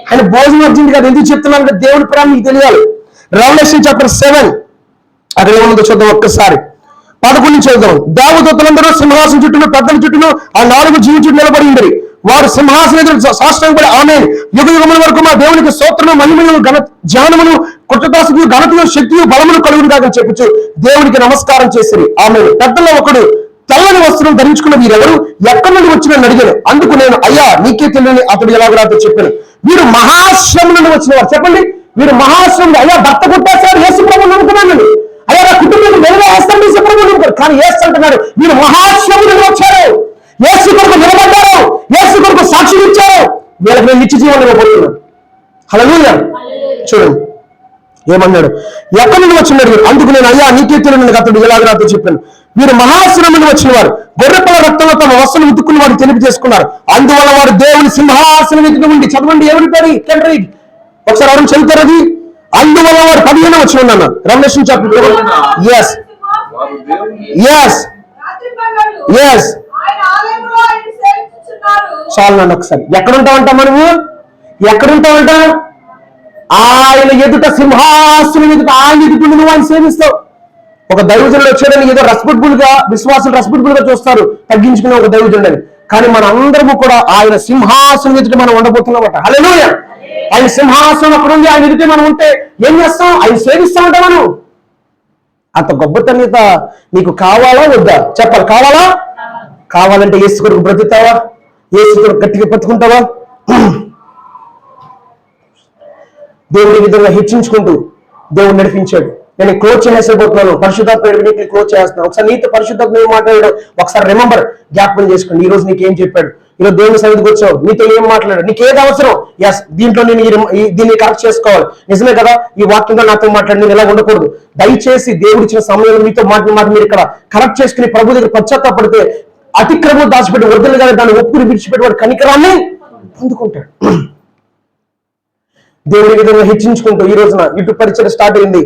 Speaker 1: ఆయన భోజనం వచ్చింది కదా, ఎందుకు చెప్తున్నాను అంటే దేవుడి ప్రేమ మీకు తెలియాలి. రెవల్యూషన్ చాప్టర్ 7 అక్కడ ఏముందో చూద్దాం ఒక్కసారి. 11 చదువుదాం. దేవదూతలందరూ సింహాసనం చుట్టూ పెద్దల చుట్టూ ఆ 4 జీవి చుట్టూ నిలబడి ఉండరు. వారు సింహాసనం ఎదురు సాష్టాంగపడి ఆమేన్ యుగ యుగముల వరకు మా దేవునికి స్తోత్రము మహిమయు జ్ఞానమును కృతజ్ఞతాస్తుతియు ఘనతయు శక్తియు బలమును కలుగును గాక చెప్పుచు దేవునికి నమస్కారం చేసిరి. ఆమేన్. పెద్దల్లో ఒకడు తెల్లని వస్త్రం ధరించుకున్న వీరెవరు, ఎక్కడి నుండి వచ్చిన అడిగాను. అందుకు నేను అయ్యా నీకే తెలియని అతడు ఎలాగో చెప్పాను. వీరు మహాశ్రమ నుండి వచ్చిన వారు. చెప్పండి, వీరు మహాశ్రమ. అయ్యా భర్త కొట్టేశారు, యేసు ప్రభువుని నమ్ముకున్నాను. అయ్యా నా కుటుంబాన్ని వెలుగు వేస్తాను, యేసు ప్రభువుని నమ్ముకున్నాను. కానీ యేసు అంటున్నాడు వీరు మహాశ్రమ నుండి వచ్చారు, యేసు కొరకు నిలబడ్డారు, యేసు కొరకు సాక్షి ఇచ్చారు. వీళ్ళకి నేను నిత్య జీవాన్ని ఇవ్వబోతున్నాను. హల్లెలూయా. చూడండి ఏమన్నాడు, ఎక్కడి నుండి వచ్చినాడు. అందుకు నేను అయ్యా నీకే తెలియని అతడు ఎలాగో నాతో చెప్పాను. వీరు మహాశ్రమ నుండి వచ్చిన వారు, గొర్రెపిల్ల రక్తంలో తమ వస్త్రం ఉతుక్కుని వారు తెలిపి చేసుకున్నారు. అందువల్ల వారు దేవుని సింహాసనం ఎదుట ఉండి, చదవండి ఎవరి పేరు తండ్రి ఒకసారి ఎవరు చదువుతారు అది. అందువల్ల వారు 15 వచ్చి ఉన్నాను. రెవల్యూషన్ చాప్టర్ yes చాలు నన్ను ఒకసారి. ఎక్కడుంటామంట మనము, ఎక్కడుంటామంట ఆయన ఎదుట సింహాసనం ఎదుట ఆయన ఎదుటి నువ్వు ఆయన సేవిస్తావు. ఒక దైవజనుడు వచ్చాడని ఏదో రెస్పెక్టబుల్ గా విశ్వాసులు రెస్పెక్టబుల్ గా చూస్తారు, తగ్గించుకునే ఒక దైవజనుడు అని. కానీ మన అందరము కూడా ఆయన సింహాసనం ఎదుట మనం ఉండబోతున్నామట. హల్లెలూయా. ఆయన సింహాసనం అక్కడ ఉంది, ఆయన ఎదుట మనం ఉంటే ఏం చేస్తాం, ఆయన సేవిస్తామంట మనం. అంత గొప్పతనత నీకు కావాలా వద్దా చెప్పాలి. కావాలా? కావాలంటే యేసు కొరకు బ్రతుకుతావా, యేసు కొరకు గట్టిగా పట్టుకుంటావా? దేవుడి విధంగా హెచ్చించుకుంటూ దేవుడు నడిపించాడు. నేను క్లోజ్ చేసేపోతున్నాను, పరిశుద్ధాత్మ క్లోజ్ చేస్తున్నాను. ఒకసారి నీతో పరిశుద్ధాత్మ ఏం మాట్లాడాడు ఒకసారి రిమెంబర్, జ్ఞాపకం చేసుకోండి. ఈ రోజు నీకేం చెప్పాడు, ఈరోజు దేవుని సన్నిధికి వచ్చావు, నీతో ఏం మాట్లాడాడు, నీకు ఏది అవసరం. ఎస్, దీంట్లో నేను దీన్ని కరెక్ట్ చేసుకోవాలి. నిజమే కదా, ఈ వాక్యంగా నాతో మాట్లాడి నేను ఎలా ఉండకూడదు. దయచేసి దేవుడు ఇచ్చిన సమయంలో మీతో మాట మీరు ఇక్కడ కరెక్ట్ చేసుకుని ప్రభు దగ్గర పశ్చాత్తాపడితే అతిక్రమం దాచిపెట్టి వద్దులు కానీ దాన్ని ఒప్పుకుని విడిచిపెట్టి కనికరాన్ని పొందుకుంటాడు. దేవుడి విధంగా హెచ్చించుకుంటూ ఈ రోజున ఇటు పరిచయం స్టార్ట్ అయింది.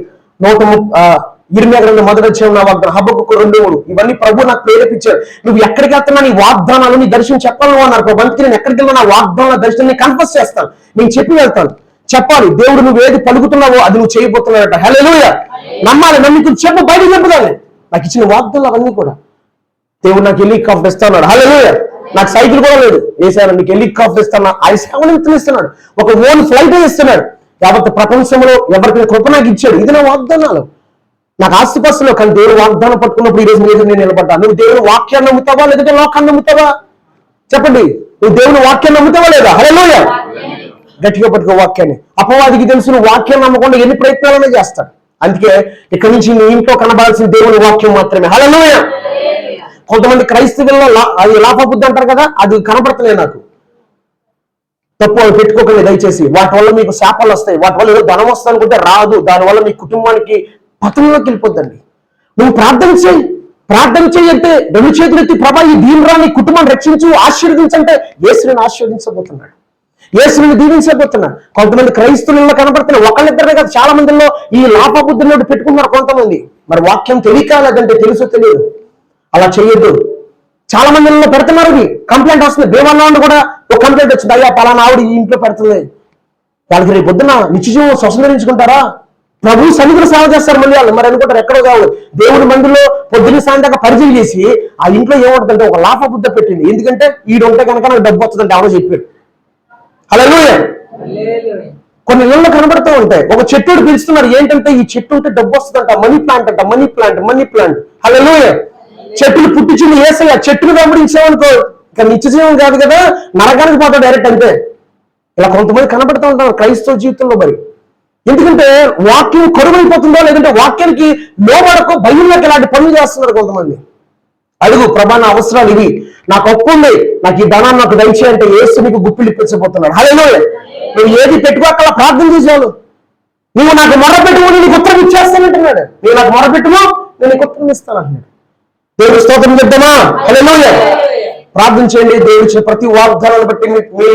Speaker 1: 130 గ్రంథం మొదటి అధ్యాయం నా వాగ్దానం, హబక్కుకు 2:3 ఇవన్నీ ప్రభు నాకు ప్రేరేపించాడు. నువ్వు ఎక్కడికి వెళ్తున్నా నీ వాగ్దానాలు నీ దర్శనం చెప్పాలను అన్నారు ప్రభు. అందుకే నేను ఎక్కడికి వెళ్ళినా నా వాగ్దానాల దర్శనం కన్ఫర్స్ చేస్తాను, నేను చెప్పి వెళ్తాను. చెప్పాలి దేవుడు నువ్వు ఏది పలుకుతున్నావో అది నువ్వు చేయబోతున్నావట. హల్లెలూయా. నమ్మాలి, నమ్మి చెప్పు, బయట చెప్పుదాన్ని. నాకు ఇచ్చిన వాగ్దానాలు అవన్నీ కూడా దేవుడు నాకు హెలికాప్టర్ ఇస్తున్నాడు. హల్లెలూయా. నాకు సైకిల్ కూడా లేదు, వేసాను నీకు హెలికాప్టర్ ఇస్తున్నా, ఆ సేవలు ఇస్తున్నాడు. ఒక ఓన్ ఫ్లైట్ ఇస్తున్నాడు. యావత్ ప్రపంచంలో ఎవరికి కృప నాకు ఇచ్చాడు. ఇది నా వాగ్దానాలు. నాకు ఆస్తిపస్తులు, కానీ దేవుడు వాగ్దానం పట్టుకున్నప్పుడు ఈరోజు మీద నేను నిలబడ్డా. నువ్వు దేవుని వాక్యాన్ని నమ్ముతావా లేదంటే లోకాన్ని నమ్ముతావా? చెప్పండి, నువ్వు దేవుని వాక్యాన్ని నమ్ముతావా లేదా? హల్లెలూయా. గట్టిగా పట్టుకో వాక్యాన్ని. అపవాదికి తెలుసు నువ్వు వాక్యాన్ని నమ్మకుండా ఎన్ని ప్రయత్నాలనే చేస్తాడు. అందుకే ఇక్కడి నుంచి నీ ఇంట్లో కనబడాల్సిన దేవుని వాక్యం మాత్రమే. హల్లెలూయా. కొంతమంది క్రైస్తవుల్లో అది లాభబుద్ధి అంటారు కదా, అది కనపడతలే నాకు. తప్పు అవి పెట్టుకోకండి దయచేసి. వాటి వల్ల మీకు శాపాలు వస్తాయి, వాటి వల్ల ఏదో ధనం వస్తుంది అనుకుంటే రాదు. దానివల్ల మీ కుటుంబానికి పతనంలోకి వెళ్ళిపోద్దండి. నువ్వు ప్రార్థన చేయి, ప్రార్థన చేయంటే రెండు చేతులు ఎత్తి, ప్రభా ఈ దీనిరా నీ కుటుంబాన్ని రక్షించు, ఆశీర్వదించంటే యేసుని ఆశీర్వదించబోతున్నాడు, యేసుని దీవించబోతున్నాడు. కొంతమంది క్రైస్తవుల్లో కనపడుతున్నారు, ఒకళ్ళిద్దరే కాదు, చాలా మందిలో ఈ లాభబుద్ధులను పెట్టుకున్నారు కొంతమంది. మరి వాక్యం తెలియక లేదంటే తెలుసో తెలియదు, అలా చేయొద్దు. చాలా మందిలో పెడుతున్నారు, ఇది కంప్లైంట్ వస్తుంది. దేవాలయాన్ని కూడా ఒక కంప్లైంట్ వచ్చింది, అయ్యా పలానా ఆవిడ ఈ ఇంట్లో పెడుతుంది. వాళ్ళకి రేపు పొద్దున నిత్యజీవం స్వసంధరించుకుంటారా? ప్రభు సన్నిధిలో సేవ చేస్తారు మళ్ళీ వాళ్ళు. మరి అనుకుంటారు ఎక్కడో కావు, దేవుడి మందిలో పొద్దున్న సాయంత్రం పరిచయం చేసి ఆ ఇంట్లో ఏముంటుందంటే ఒక లాభ బుద్ధ పెట్టింది. ఎందుకంటే ఈడు ఉంటే కనుక నాకు డబ్బు వస్తుందంటే ఎవరో చెప్పాడు. హల్లెలూయా. కొన్ని ఇళ్ళలో కనబడుతూ ఉంటాయి, ఒక చెట్టు పిలుస్తున్నారు, ఏంటంటే ఈ చెట్టు ఉంటే డబ్బు వస్తుందంట, మనీ ప్లాంట్ అంట, మనీ ప్లాంట్, మనీ ప్లాంట్. హల్లెలూయా. చెట్టులు పుట్టించింది యేసయ్య, చెట్టును వెంబడించామనుకో ఇక నిత్యజీవం కాదు కదా, నరకానికి పోతాడు డైరెక్ట్ అంతే. ఇలా కొంతమంది కనబడుతూ ఉంటారు క్రైస్తవ జీవితంలో. మరి ఎందుకంటే వాక్యం కరువైపోతుందో లేదంటే వాక్యానికి లోబడకు భయంలోకి ఇలాంటి పనులు చేస్తున్నారు కొంతమంది. అడుగు, ప్రభా నా అవసరాలు ఇవి, నాకు అప్పు ఉంది, నాకు ఈ ధనాన్ని నాకు దయచేయంటే యేసు నీకు గుప్పిలు ఇప్పించబోతున్నాడు. హల్లెలూయా. నువ్వు ఏది పెట్టుకోకలా ప్రార్థన చేసావు. నువ్వు నాకు మొరపెట్టుకో, నీకు ఉత్తరం ఇచ్చేస్తానంటున్నాడు. నువ్వు నాకు మొరపెట్టుకో, నేను నీకు ఉత్తరం ఇస్తానంటున్నాడు. దేవుడు స్తోత్రం చెప్తామా? హల్లెలూయా. ప్రార్థన చేయండి. దేవుడి ప్రతి వాగ్దానాన్ని బట్టి మీ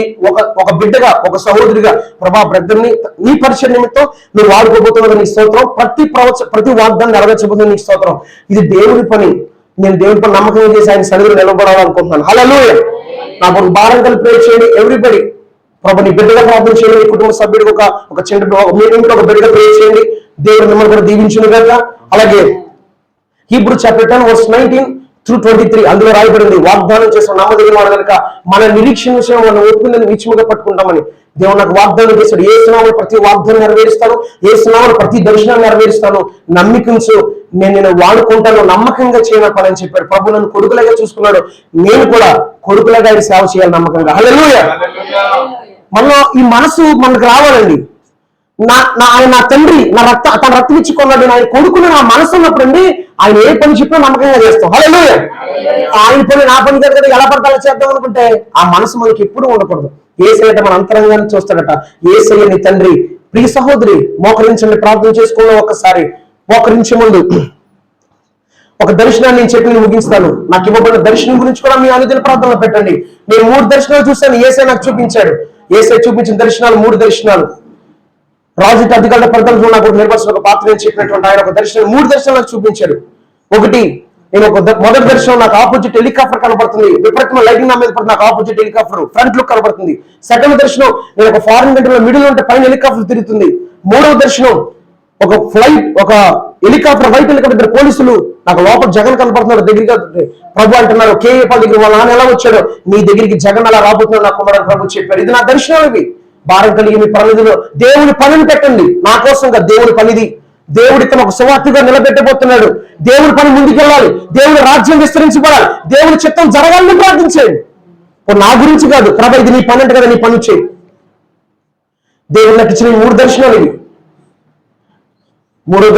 Speaker 1: ఒక బిడ్డగా, ఒక సహోదరిగా ప్రభా బ్రద్దర్ని నీ పరిచయ నిమిత్తం నువ్వు వాడుకోబోతున్నది నీ స్తోత్రం. ప్రతి వాగ్దానం నెరవేర్చబోతుంది నీ స్తోత్రం. ఇది దేవుడి పని. నేను దేవుడి పని నమ్మకం చేసి ఆయన సన్నిధిలో నిలబడాలనుకుంటున్నాను. హల్లెలూయా. నా ఒక భారం కలిపి ప్రే చేయండి ఎవ్రీబడి. ప్రభు నీ బిడ్డగా ప్రార్థన చేయండి, నీ కుటుంబ సభ్యుడికి ఒక చిన్న మీ ఇంట్లో ఒక బిడ్డగా ప్రే చేయండి. దేవుడు మిమ్మల్ని కూడా దీవించును గాక. అలాగే హీబ్రూ చాప్టర్ 10 verse 19 through 23 అందులో రాయబడింది, వాగ్దానం చేసిన నమ్మదగిన వాడు కనుక మన నిరీక్షణ విషయం మనం ఒప్పుకుందని నిశ్చయముగా పట్టుకుంటామని దేవుడు నాకు వాగ్దానం చేశాడు. ఏ సునామలు ప్రతి వాగ్దానం నెరవేరుస్తాను, ఏ సునామలు ప్రతి దర్శనాన్ని నెరవేరుస్తాను, నమ్మికంచు నేను వాడుకుంటాను, నమ్మకంగా చేయన పని అని చెప్పాడు. ప్రభు నన్ను కొడుకులాగా చూసుకున్నాడు, నేను కూడా కొడుకులాగా ఆయన సేవ చేయాలి నమ్మకంగా. హల్లెలూయా. మనలో ఈ మనసు మనకు రావాలండి. ఆయన నా తండ్రి, తన రక్తం ఇచ్చుకున్నాడు, ఆయన కొడుకుని నా మనసు ఉన్నప్పుడు అండి ఆయన ఏ పని చెప్పినా నమ్మకంగా చేస్తాం. హల్లెలూయా. ఆయన పని నా పని కాదు కదా, ఎలా పడతాలో చేద్దాం అనుకుంటే ఆ మనసు మనకి ఎప్పుడూ ఉండకూడదు. యేసయ్య మన అంతరంగాన్ని చూస్తాడట. యేసయ్య నీ తండ్రి. ప్రియ సహోదరి, మోకరించండి, ప్రార్థన చేసుకున్న ఒక్కసారి మోకరించే ముందు ఒక దర్శనాన్ని నేను చెప్పి ముగిస్తాను. నాకు ఇవ్వబడిన దర్శనం గురించి కూడా మీ అనుదిన ప్రార్థనలో పెట్టండి. నేను 3 దర్శనాలు చూశాను, యేసయ్య నాకు చూపించాడు. యేసయ్య చూపించిన దర్శనాలు 3 దర్శనాలు. రాజు అధికారుల పరితలు నాకు నిర్వచన ఒక పాత్ర చెప్పినటువంటి ఆయన ఒక దర్శనం 3 దర్శనాలు నాకు చూపించాడు. ఒకటి, నేను మొదటి దర్శనం నాకు ఆపోజిట్ హెలికాప్టర్ కనబడుతుంది, విపరీతమైన లైటింగ్ నా మీద పడుతుంది, నాకు ఆపోజిట్ హెలికాప్టర్ ఫ్రంట్ లుక్ కనబడుతుంది. సెకండ్ దర్శనం, నేను ఒక ఫారిన్ కంట్రీలో మిడిల్ ఉంటే పైన హెలికాప్టర్ తిరుగుతుంది. 3వ దర్శనం, ఒక ఫ్లైట్, ఒక హెలికాప్టర్, వైట్ హెలికాప్టర్, పోలీసులు, నాకు లోపల జగన్ కనపడుతున్నాడు. దగ్గరగా ప్రభు అంటున్నారు, కేఏ పాల్ దగ్గర వాళ్ళ నాన్న ఎలా వచ్చాడు, నీ దగ్గరికి జగన్ అలా రాబోతున్నాడు నా కుమారుడు ప్రభు చెప్పారు. ఇది నా దర్శనం. ఇవి భారం కలిగి మీ పనిలో దేవుని పనిని పెట్టండి. నా కోసంగా దేవుని పనిది. దేవుడి తన ఒక సువార్తగా నిలబెట్టబోతున్నాడు. దేవుడి పని ముందుకెళ్ళాలి, దేవుని రాజ్యం విస్తరించబడాలి, దేవుని చిత్తం జరగాలని ప్రార్థించండి. నా గురించి కాదు, ప్రభు ఇది నీ పని అంటే కదా, నీ పని చేయి. దేవుడు నాకు ఇచ్చిన 3 దర్శనాలు ఇవి. 3వ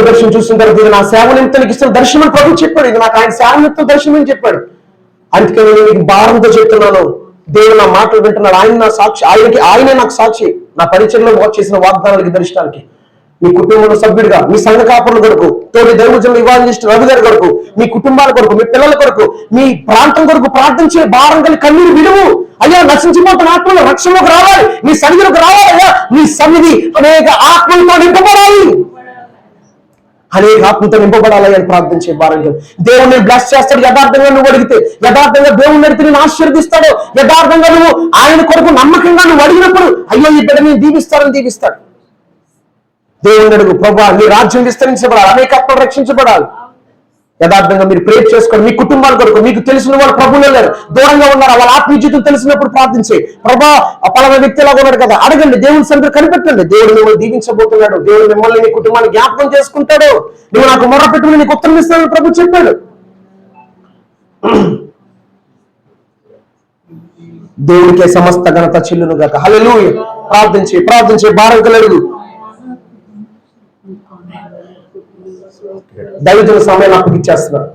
Speaker 1: దర్శనం చూసిన తర్వాత ఇది నా సేవ నిమిత్తానికి ఇస్తున్న దర్శనం ప్రభు చెప్పాడు. ఇది నాకు ఆయన సేవ నిమిత్తం దర్శనం అని చెప్పాడు. అందుకే నేను మీకు భారంతో చెప్తున్నాను, దేవుడు నా మాటలు వింటున్నాడు. ఆయన నా సాక్షి, ఆయనే నాకు సాక్షి. నా పరిచయంలో చేసిన వాగ్దానాలకి, దర్శనాలకి. మీ కుటుంబంలో సభ్యుడిగా, మీ సంఘ కాపుల కొరకు, తోటి దైవజనులు ఇవాంజలిస్ట్ రవి గారి కొరకు, మీ కుటుంబాల కొరకు, మీ పిల్లల కొరకు, మీ ప్రాంతం కొరకు ప్రార్థించే భారం కలిగి కన్నీరు విడువు. అయ్యా నశించిపోతున్న ఆత్మలు రక్షణలోకి రావాలి, నీ సన్నిధిలోకి రావాలి. అయ్యా నీ సన్నిధి అనేక ఆత్మలతో నింపబడాలి, అనేక ఆత్మతో నింపబడాలి అని ప్రార్థించే భారం కలిగి. దేవుడిని బ్లెస్ చేస్తాడు. యథార్థంగా నువ్వు అడిగితే, యథార్థంగా దేవుడిని అడిగితే నేను ఆశీర్వదిస్తాడు. యథార్థంగా నువ్వు ఆయన కొరకు నమ్మకంగా నువ్వు అడిగినప్పుడు అయ్యో ఈ బిడ్డని దీవిస్తాడు. దేవుని అడుగు, ప్రభా నీ రాజ్యం విస్తరించబడాలి, అనేక ఆత్మలు రక్షించబడాలి. యథార్థంగా మీరు ప్రేర్ చేసుకోండి. మీ కుటుంబాల కొరకు, మీకు తెలిసిన వాళ్ళు ప్రభువులో లేరు, దూరంగా ఉన్నారు, వాళ్ళ ఆత్మీయ జీవితం తెలిసినప్పుడు ప్రార్థించే, ప్రభా ఆ పలానా వ్యక్తి ఎలాగ ఉన్నాడు కదా, అడగండి, దేవుని సన్నిధిలో కనిపెట్టండి. దేవుడు మిమ్మల్ని దీవించబోతున్నాడు, దేవుడు మిమ్మల్ని మీ కుటుంబాన్ని జ్ఞాపకం చేసుకుంటాడు. నువ్వు నాకు మొర్ర పెట్టుకుని నీకు ఉత్తరం ఇస్తానని ప్రభు చెప్పాడు. దేవునికే సమస్త ఘనత చెల్లును గాక. హల్లెలూయా. ప్రార్థించే భారం కలడు. దైవజన సమయాన్ని అప్పగిచ్చేస్తున్నారు.